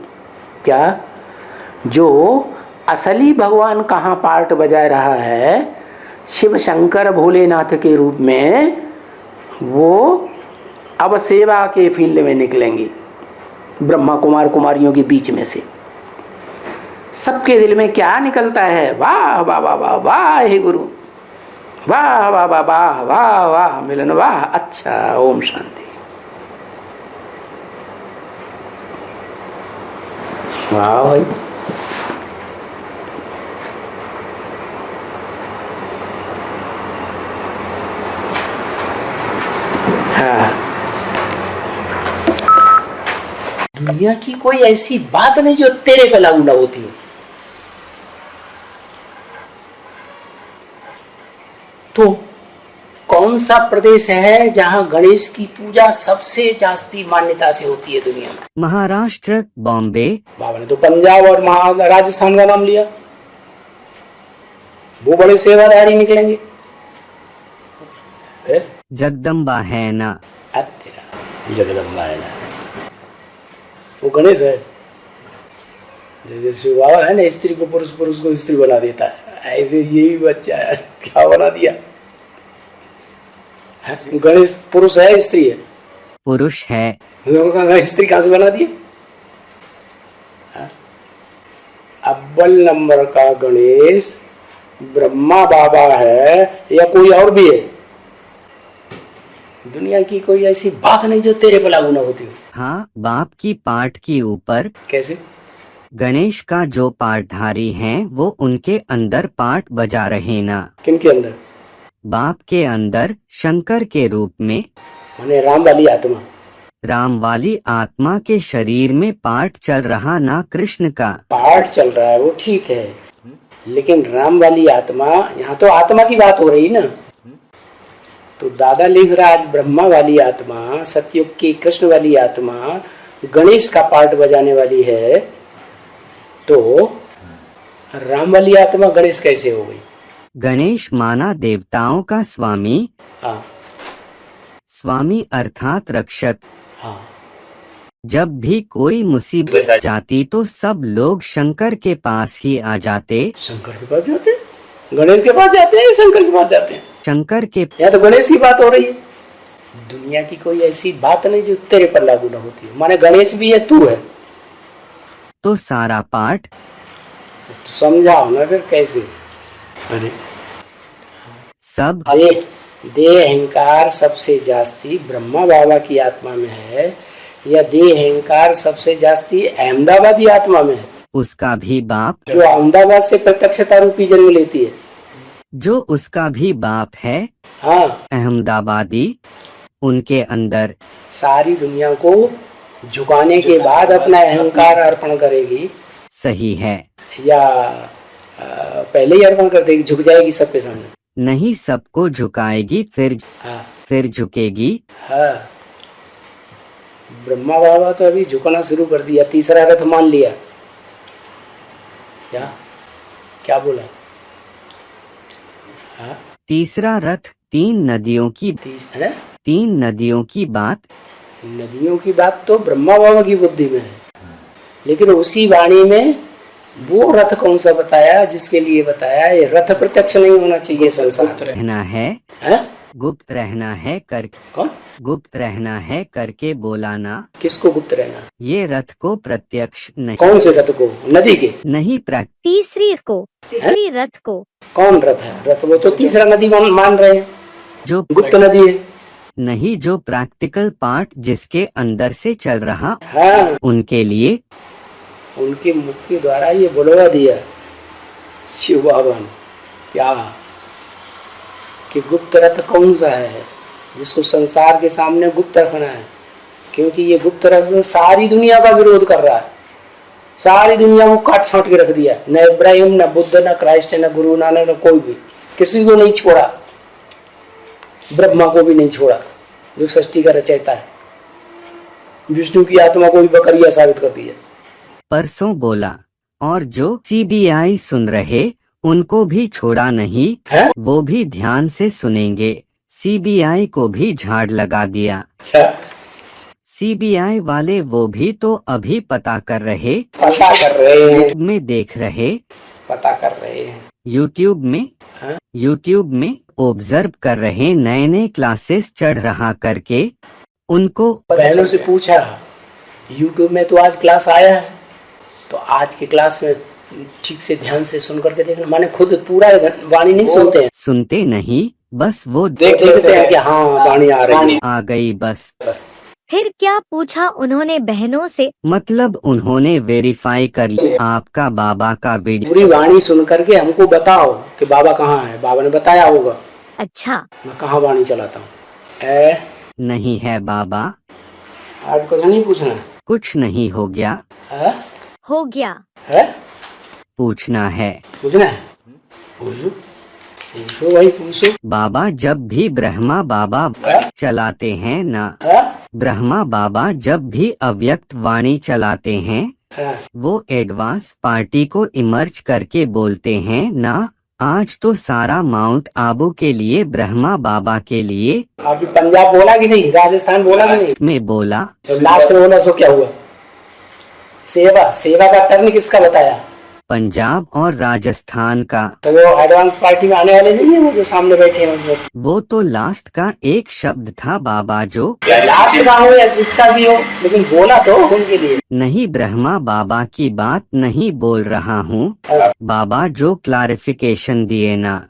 क्या, जो असली भगवान कहाँ पार्ट बजा रहा है, शिव शंकर भोलेनाथ के रूप में, वो अब सेवा के फील्ड में निकलेंगी ब्रह्मा कुमार कुमारियों के बीच में से। सबके दिल में क्या निकलता है? वाह वाह वाह वाह वाह हे गुरु, वाह वाह वाह वाह वाह वाह मिलन, वाह अच्छा। ओम शांति। वाह भाई, हाँ। दुनिया की कोई ऐसी बात नहीं जो तेरे पे लागू ना होती हो। तो कौन सा प्रदेश है जहां गणेश की पूजा सबसे जास्ती मान्यता से होती है दुनिया में? महाराष्ट्र, बॉम्बे। बाबा ने तो पंजाब और राजस्थान का नाम लिया। वो बड़े सेवादारी निकलेंगे। जगदम्बा है ना? तेरा जगदम्बा है ना, वो गणेश है। जैसे बाबा है ना, स्त्री को पुरुष, पुरुष को स्त्री बना देता है, ऐसे यही बच्चा है, क्या बना दिया? गणेश पुरुष है स्त्री है? पुरुष है। स्त्री कहां से बना दिए? अव्वल नंबर का गणेश ब्रह्मा बाबा है या कोई और भी है? दुनिया की कोई ऐसी बात नहीं जो तेरे पे लागू ना होती हो। हाँ, बाप की पाठ के ऊपर। कैसे? गणेश का जो पाठधारी हैं वो उनके अंदर पाठ बजा रहे ना। किनके अंदर? बाप के अंदर शंकर के रूप में, माने राम वाली आत्मा। राम वाली आत्मा के शरीर में पाठ चल रहा ना कृष्ण का। पाठ चल रहा है वो ठीक है, लेकिन राम वाली आत्मा, यहाँ तो आत्मा की बात हो रही ना। तो दादा लिख रहा आज ब्रह्मा वाली आत्मा, सतयुग की कृष्ण वाली आत्मा गणेश का पाठ बजाने वाली है, तो राम वाली आत्मा गणेश कैसे हो गई? गणेश माना देवताओं का स्वामी, हाँ स्वामी अर्थात रक्षक। हाँ, जब भी कोई मुसीबत जाती तो सब लोग शंकर के पास ही आ जाते। शंकर के पास जाते हैं, गणेश के पास जाते हैं, शंकर के पास जाते हैं। शंकर के यहाँ तो गणेश की बात हो रही है। दुनिया की कोई ऐसी बात नहीं जो तेरे पर लागू ना होती है। माने गणेश भी है, तू है, तो सारा पाठ तो समझाओ ना फिर कैसे। अरे सब ये देह अहंकार सबसे जास्ती ब्रह्मा बाबा की आत्मा में है, या देह अहंकार सबसे जास्ती अहमदाबादी आत्मा में है, उसका भी बाप, जो अहमदाबाद से प्रत्यक्षता रूपी जन्म लेती है। जो उसका भी बाप है हाँ, अहमदाबादी, उनके अंदर सारी दुनिया को झुकाने के बाद अपना अहंकार अर्पण करेगी, सही है। या पहले ही अर्पण कर देगी, झुक जाएगी सबके सामने? नहीं, सबको झुकाएगी, हाँ फिर झुकेगी। हाँ, ब्रह्मा बाबा तो अभी झुकना शुरू कर दिया, तीसरा रथ मान लिया। क्या बोला? हाँ, तीसरा रथ, तीन नदियों की है? तीन नदियों की बात। नदियों की बात तो ब्रह्मा बाबा की बुद्धि में है, लेकिन उसी वाणी में वो रथ कौन सा बताया जिसके लिए बताया ये रथ प्रत्यक्ष नहीं होना चाहिए संसार। रहना है, गुप्त रहना है कर कौन? गुप्त रहना है करके बोला ना। किसको गुप्त रहना? ये रथ को प्रत्यक्ष नहीं, कौन से रथ को? नदी के नहीं तीसरी रथ को। कौन रथ है? रथ वो तो तीसरा नदी मान रहे हैं, जो गुप्त नदी है। नहीं, जो प्रैक्टिकल पार्ट जिसके अंदर से चल रहा, हाँ, उनके लिए उनके मुख के द्वारा ये बुलवा दिया शिव बाबा ने, क्या कि गुप्त रथ कौन सा है जिसको संसार के सामने गुप्त रखना है, क्योंकि ये गुप्त रथ सारी दुनिया का विरोध कर रहा है। सारी दुनिया को काट छांट के रख दिया, न इब्राहिम, न बुद्ध, न क्राइस्ट, न गुरु नानक, न कोई भी, किसी को नहीं छोड़ा, ब्रह्मा को भी नहीं छोड़ा जो सृष्टि का रचयिता है। विष्णु की आत्मा को भी बकरिया साबित कर दिया। परसों बोला, और जो सीबीआई सुन रहे उनको भी छोड़ा नहीं है? वो भी ध्यान से सुनेंगे। सीबीआई को भी झाड़ लगा दिया। क्या सीबीआई वाले वो भी तो अभी पता कर रहे में देख रहे, पता कर रहे हैं यूट्यूब में ऑब्जर्व कर रहे, नए नए क्लासेस चढ़ रहा करके उनको। बहनों से पूछा, यूट्यूब में तो आज क्लास आया है, तो आज के क्लास में ठीक से ध्यान से सुन करके देखना। माने खुद पूरा वाणी नहीं सुनते हैं, सुनते नहीं, बस वो देख लेते हैं कि हाँ वाणी आ रही है, आ गई बस। फिर क्या पूछा उन्होंने बहनों से? मतलब उन्होंने वेरीफाई कर लिया आपका बाबा का वीडियो। पूरी वाणी सुन करके हमको बताओ कि बाबा कहाँ है। बाबा ने बताया होगा। अच्छा, मैं कहाँ वाणी चलाता हूँ? नहीं है बाबा, आज कुछ नहीं पूछना कुछ नहीं हो गया है? हो गया है? पूछना है। पूछना है? पूछो भाई, पूछो। बाबा जब भी ब्रह्मा बाबा चलाते हैं ना, ब्रह्मा बाबा जब भी अव्यक्त वाणी चलाते हैं वो एडवांस पार्टी को इमर्ज करके बोलते हैं ना। आज तो सारा माउंट आबू के लिए, ब्रह्मा बाबा के लिए। अभी पंजाब बोला कि नहीं? राजस्थान बोला कि नहीं? में बोला, तो लास्ट में बोला सो क्या हुआ? सेवा का टर्न किसका बताया? पंजाब और राजस्थान का। तो वो एडवांस पार्टी में आने वाले नहीं है, वो जो सामने बैठे हैं। वो तो लास्ट का एक शब्द था बाबा, जो लास्ट का हो या जिसका भी हो, लेकिन बोला तो उनके लिए। नहीं, ब्रह्मा बाबा की बात नहीं बोल रहा हूँ। बाबा जो क्लैरिफिकेशन दिए ना,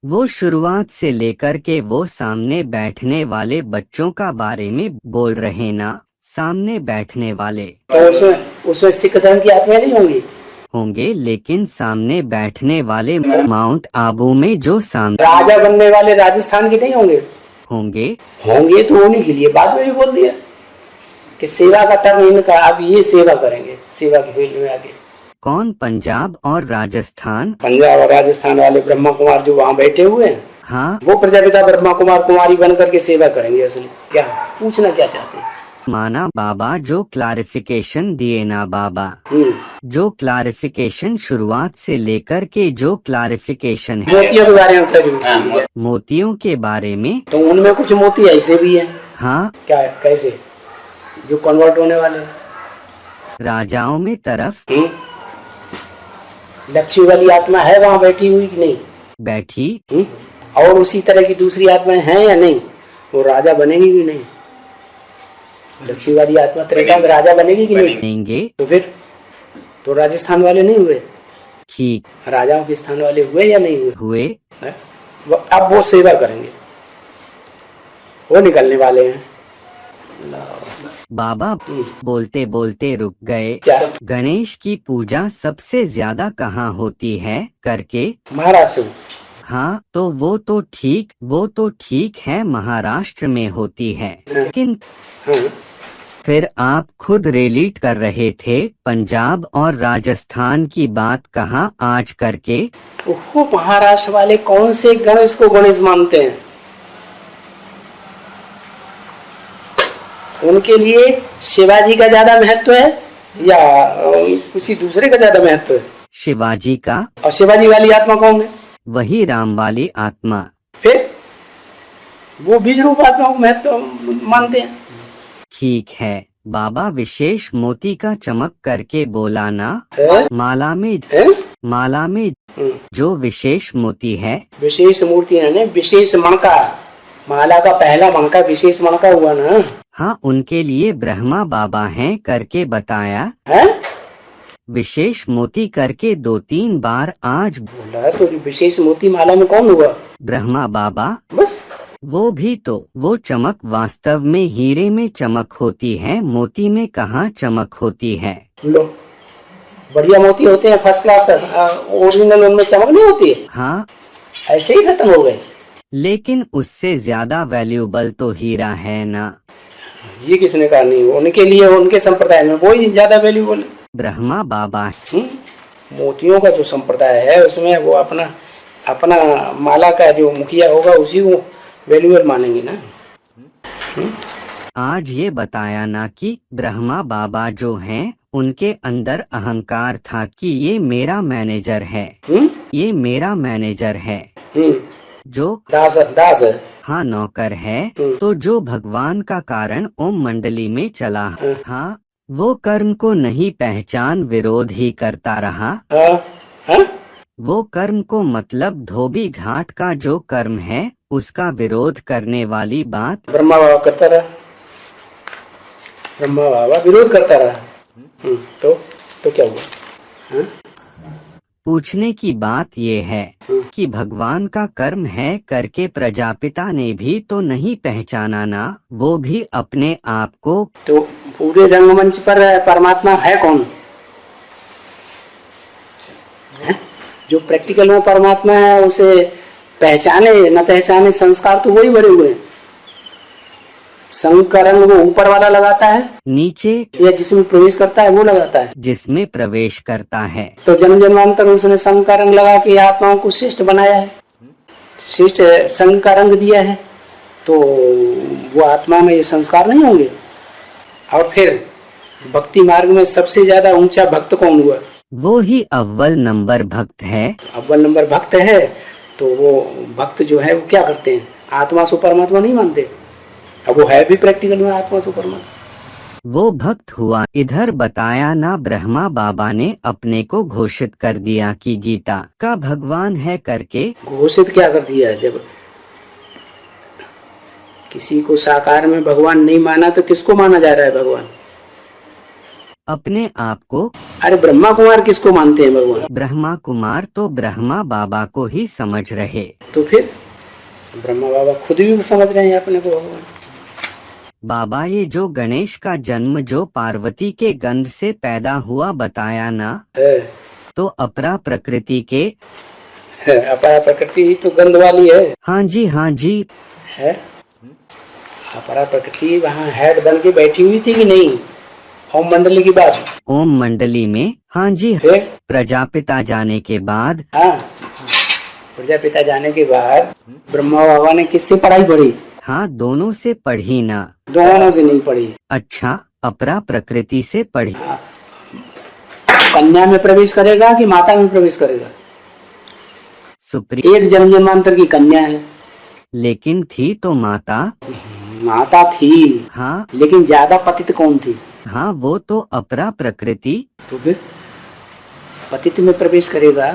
वो शुरुआत से लेकर के वो सामने बैठने वाले बच्चों का बारे में बोल रहे ना। सामने बैठने वाले तो उसमें उसमें सिख धर्म की आत्माएं नहीं होंगी? होंगे, लेकिन सामने बैठने वाले माउंट आबू में जो सामने राजा बनने वाले राजस्थान के नहीं होंगे? होंगे। होंगे तो उन्हीं के लिए बाद में भी बोल दिया कि सेवा का टर्म इनका, अब ये सेवा करेंगे, सेवा की फील्ड में आगे। कौन? पंजाब और राजस्थान। पंजाब और राजस्थान वाले ब्रह्मा कुमार जो वहाँ बैठे हुए हैं, हाँ, वो प्रजापिता ब्रह्मा कुमार कुमारी बन करके सेवा करेंगे। असली क्या पूछना क्या चाहते हैं? माना बाबा जो क्लारिफिकेशन दिए ना बाबा, जो क्लारिफिकेशन शुरुआत से लेकर के जो क्लारिफिकेशन है मोतियों के बारे में क्लैरिफिकेशन दिया। मोतियों के बारे में, तो उनमें कुछ मोती ऐसे भी हैं। हाँ, क्या कैसे? जो कन्वर्ट होने वाले हैं। राजाओं में तरफ लक्ष्मी वाली आत्मा है वहाँ बैठी हुई कि नहीं? बैठी। और उसी तरह की दूसरी आत्माएं हैं या नहीं? वो राजा बनेगी कि नहीं? लक्ष्मी वाली आत्मा त्रेता में राजा बनेगी कि नहीं? बनेंगे। तो फिर तो राजस्थान वाले नहीं हुए? ठीक, राजाओं के स्थान वाले हुए या नहीं हुए? हुए। है? अब वो सेवा करेंगे, वो निकलने वाले हैं। बाबा बोलते बोलते रुक गए। क्या? गणेश की पूजा सबसे ज्यादा कहाँ होती है करके। महाराष्ट्र में। हाँ, तो वो तो ठीक है, महाराष्ट्र में होती है, लेकिन हाँ। फिर आप खुद रिलेट कर रहे थे पंजाब और राजस्थान की बात कहाँ आज करके। वो महाराष्ट्र वाले कौन से गणेश को गणेश मानते हैं? उनके लिए शिवाजी का ज्यादा महत्व है या किसी दूसरे का ज्यादा महत्व है? शिवाजी का। और शिवाजी वाली आत्मा कौन है? वही राम वाली आत्मा। फिर वो बीज रूप आत्मा को महत्व मानते हैं। ठीक है, बाबा विशेष मोती का चमक करके बोला ना। है? माला में जो विशेष मोती है। विशेष मूर्ति है, विशेष मणका। माला का पहला मणका विशेष मणका हुआ ना। हाँ, उनके लिए ब्रह्मा बाबा हैं करके बताया है? विशेष मोती करके 2-3 बार आज बोला तो विशेष मोती माला में कौन हुआ? ब्रह्मा बाबा। बस वो भी तो, वो चमक वास्तव में हीरे में चमक होती है, मोती में कहाँ चमक होती है। लो, बढ़िया मोती होते हैं, फर्स्ट क्लास, ओरिजिनल, उनमें चमक नहीं होती है। हाँ, ऐसे ही खत्म हो गए। लेकिन उससे ज्यादा वैल्यूबल तो हीरा है ना। ये किसने कहा नहीं? उनके लिए, उनके संप्रदाय में वो ही ज्यादा वैल्यूबल है। ब्रह्मा बाबा। मोतियों का जो संप्रदाय है उसमें वो अपना माला का जो मुखिया होगा उसी को वैल्यूबल मानेंगे ना। आज ये बताया ना कि ब्रह्मा बाबा जो हैं उनके अंदर अहंकार था कि ये मेरा मैनेजर है, ये मेरा मैनेजर है, जो दास है। हाँ, नौकर है। तो जो भगवान का कारण ओम मंडली में चला, हाँ, वो कर्म को नहीं पहचान विरोध ही करता रहा। वो कर्म को मतलब धोबी घाट का जो कर्म है उसका विरोध करने वाली बात ब्रह्मा बाबा करता रहा। ब्रह्मा बाबा विरोध करता रहा। तो क्या हुआ? पूछने की बात ये है कि भगवान का कर्म है करके प्रजापिता ने भी तो नहीं पहचाना ना, वो भी अपने आप को। तो पूरे रंगमंच पर परमात्मा है कौन? जो प्रैक्टिकल में परमात्मा है उसे पहचाने न पहचाने संस्कार तो वही बड़े हुए हैं। संग का रंग वो ऊपर वाला लगाता है, नीचे या जिसमें प्रवेश करता है वो लगाता है, जिसमें प्रवेश करता है। तो जन्म जन्मांतर उसने संग का रंग लगा के आत्माओं को श्रेष्ठ बनाया है, श्रेष्ठ संग का रंग दिया है। तो वो आत्मा में ये संस्कार नहीं होंगे? और फिर भक्ति मार्ग में सबसे ज्यादा ऊंचा भक्त कौन हुआ? वो ही अव्वल नंबर भक्त है। अव्वल नंबर भक्त है। तो वो भक्त जो है वो क्या करते हैं? आत्मा से परमात्मा नहीं मानते। अब वो है भी प्रैक्टिकल में आत्मा से परमात्मा। वो भक्त हुआ। इधर बताया ना, ब्रह्मा बाबा ने अपने को घोषित कर दिया कि गीता का भगवान है करके। घोषित क्या कर दिया? जब किसी को साकार में भगवान नहीं माना तो किसको माना जा रहा है भगवान? अपने आप को। अरे ब्रह्मा कुमार किसको मानते हैं भगवान? ब्रह्मा कुमार तो ब्रह्मा बाबा को ही समझ रहे। तो फिर ब्रह्मा बाबा खुद भी समझ रहे हैं अपने को भगवान। बाबा ये जो गणेश का जन्म जो पार्वती के गंध से पैदा हुआ बताया ना, तो अपरा प्रकृति के अपरा प्रकृति तो गंध वाली है। हाँ जी है अपरा प्रकृति वहाँ हेड बन के बैठी हुई थी कि नहीं ओम मंडली की बात? ओम मंडली में हाँ जी। फिर प्रजापिता जाने के बाद, हाँ प्रजापिता जाने के बाद ब्रह्मा बाबा ने किससे पढ़ाई पढ़ी? हाँ दोनों से पढ़ी ना। दोनों से नहीं पढ़ी। अच्छा, अपरा प्रकृति से पढ़ी। कन्या में प्रवेश करेगा कि माता में प्रवेश करेगा? सुप्रीम एक जन्म जन्मांतर की कन्या है, लेकिन थी तो माता। माता थी हाँ लेकिन ज्यादा पतित कौन थी? हाँ वो तो अपरा प्रकृति। तो फिर पतित में प्रवेश करेगा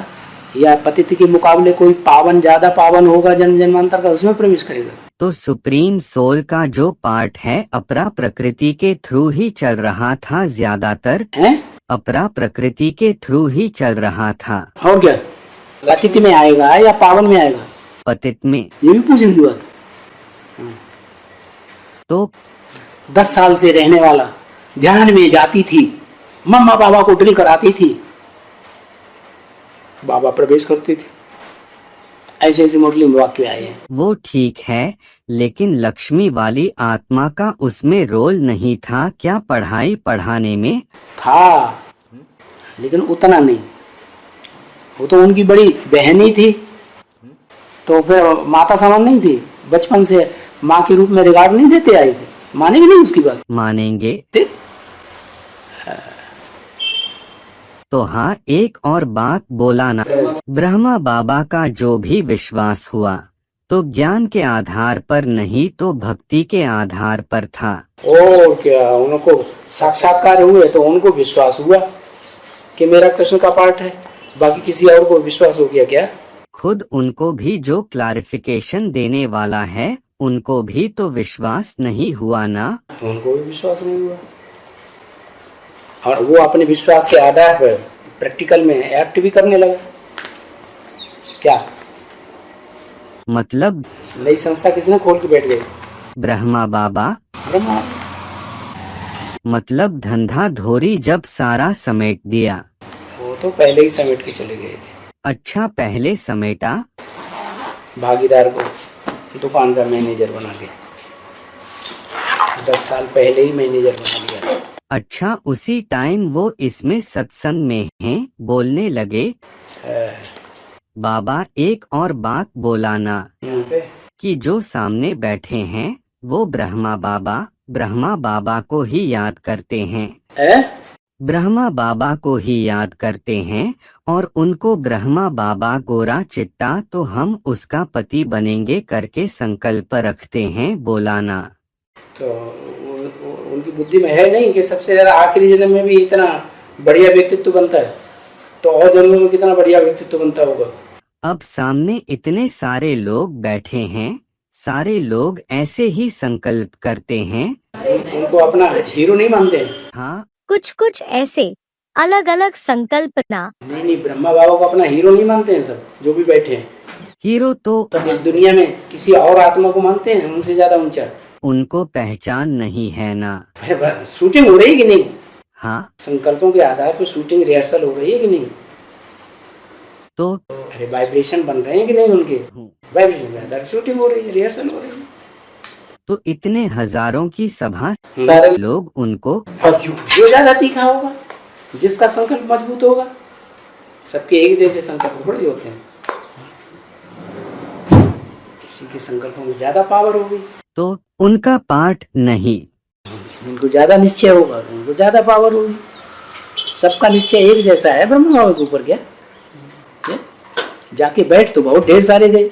या पतित के मुकाबले कोई पावन ज्यादा पावन होगा जन्म जन्मांतर का, उसमें प्रवेश करेगा? तो सुप्रीम सोल का जो पार्ट है अपरा प्रकृति के थ्रू ही चल रहा था ज्यादातर। हैं? अपरा प्रकृति के थ्रू ही चल रहा था। और क्या पतित में आएगा या पावन में आएगा? पतित में। ये भी पूछने की बात। तो 10 साल से रहने वाला ध्यान में जाती थी, मम्मा बाबा को ड्रिल कराती थी, बाबा प्रवेश करते थे। ऐसे ऐसे मुस्लिम वाक्य आए हैं। वो ठीक है, लेकिन लक्ष्मी वाली आत्मा का उसमें रोल नहीं था क्या पढ़ाई पढ़ाने में? था लेकिन उतना नहीं। वो तो उनकी बड़ी बहन ही थी, तो फिर माता समान नहीं थी। बचपन से माँ के रूप में रिगार्ड नहीं देते आई थे। मानेंगे नहीं उसकी बात? मानेंगे। फिर तो हाँ एक और बात बोला ना, ब्रह्मा बाबा का जो भी विश्वास हुआ तो ज्ञान के आधार पर नहीं तो भक्ति के आधार पर था। और क्या उनको साक्षात्कार हुए तो उनको विश्वास हुआ कि मेरा कृष्ण का पार्ट है, बाकी किसी और को विश्वास हो गया क्या? खुद उनको भी जो क्लैरिफिकेशन देने वाला है उनको भी तो विश्वास नहीं हुआ ना। उनको भी विश्वास नहीं हुआ, और वो अपने विश्वास के आधार पर प्रैक्टिकल में एक्ट भी करने लगा। क्या मतलब नई संस्था किसने खोल के बैठ गई? ब्रह्मा बाबा। ब्रह्मा। मतलब धंधा धोरी जब सारा समेट दिया। वो तो पहले ही समेट के चले गए थे। अच्छा पहले समेटा? भागीदार को दुकान का मैनेजर बना के 10 साल पहले ही मैनेजर बना लिया। अच्छा उसी टाइम वो इसमें सत्संग में हैं बोलने लगे। बाबा एक और बात बोला ना कि जो सामने बैठे हैं वो ब्रह्मा बाबा को ही याद करते हैं। ब्रह्मा बाबा को ही याद करते हैं और उनको ब्रह्मा बाबा गोरा चिट्टा तो हम उसका पति बनेंगे करके संकल्प रखते हैं बोला ना। तो उनकी बुद्धि में है नहीं कि सबसे ज्यादा आखिरी जन्म में भी इतना बढ़िया व्यक्तित्व बनता है, तो और जन्मों में कितना बढ़िया व्यक्तित्व बनता होगा। अब सामने इतने सारे लोग बैठे हैं, सारे लोग ऐसे ही संकल्प करते हैं। उनको अपना हीरो नहीं मानते हैं। हाँ कुछ कुछ ऐसे अलग अलग संकल्पना। नहीं ब्रह्मा बाबा को अपना हीरो नहीं मानते हैं सब जो भी बैठे हैं। हीरो तो इस दुनिया में किसी और आत्मा को मानते हैं उनसे ज्यादा ऊंचा। उनको पहचान नहीं है ना। शूटिंग हो रही है कि नहीं? हाँ संकल्पों के आधार पर शूटिंग रिहर्सल हो रही है कि नहीं? तो अरे वाइब्रेशन बन रहे हैं कि नहीं उनके? वाइब्रेशन के आधार शूटिंग हो रही है, रिहर्सल हो रही है। तो इतने हजारों की सभा सारे लोग उनको जो ज्यादा तीखा होगा, जिसका संकल्प मजबूत होगा। सबके एक जैसे संकल्प थोड़े होते हैं, किसी के संकल्पों में ज्यादा पावर होगी तो उनका पार्ट नहीं। जिनको ज्यादा निश्चय होगा उनको ज्यादा पावर होगी। सबका निश्चय एक जैसा है ब्रह्मा बाबा के ऊपर। क्या जाके बैठ तो बहुत ढेर सारे गए।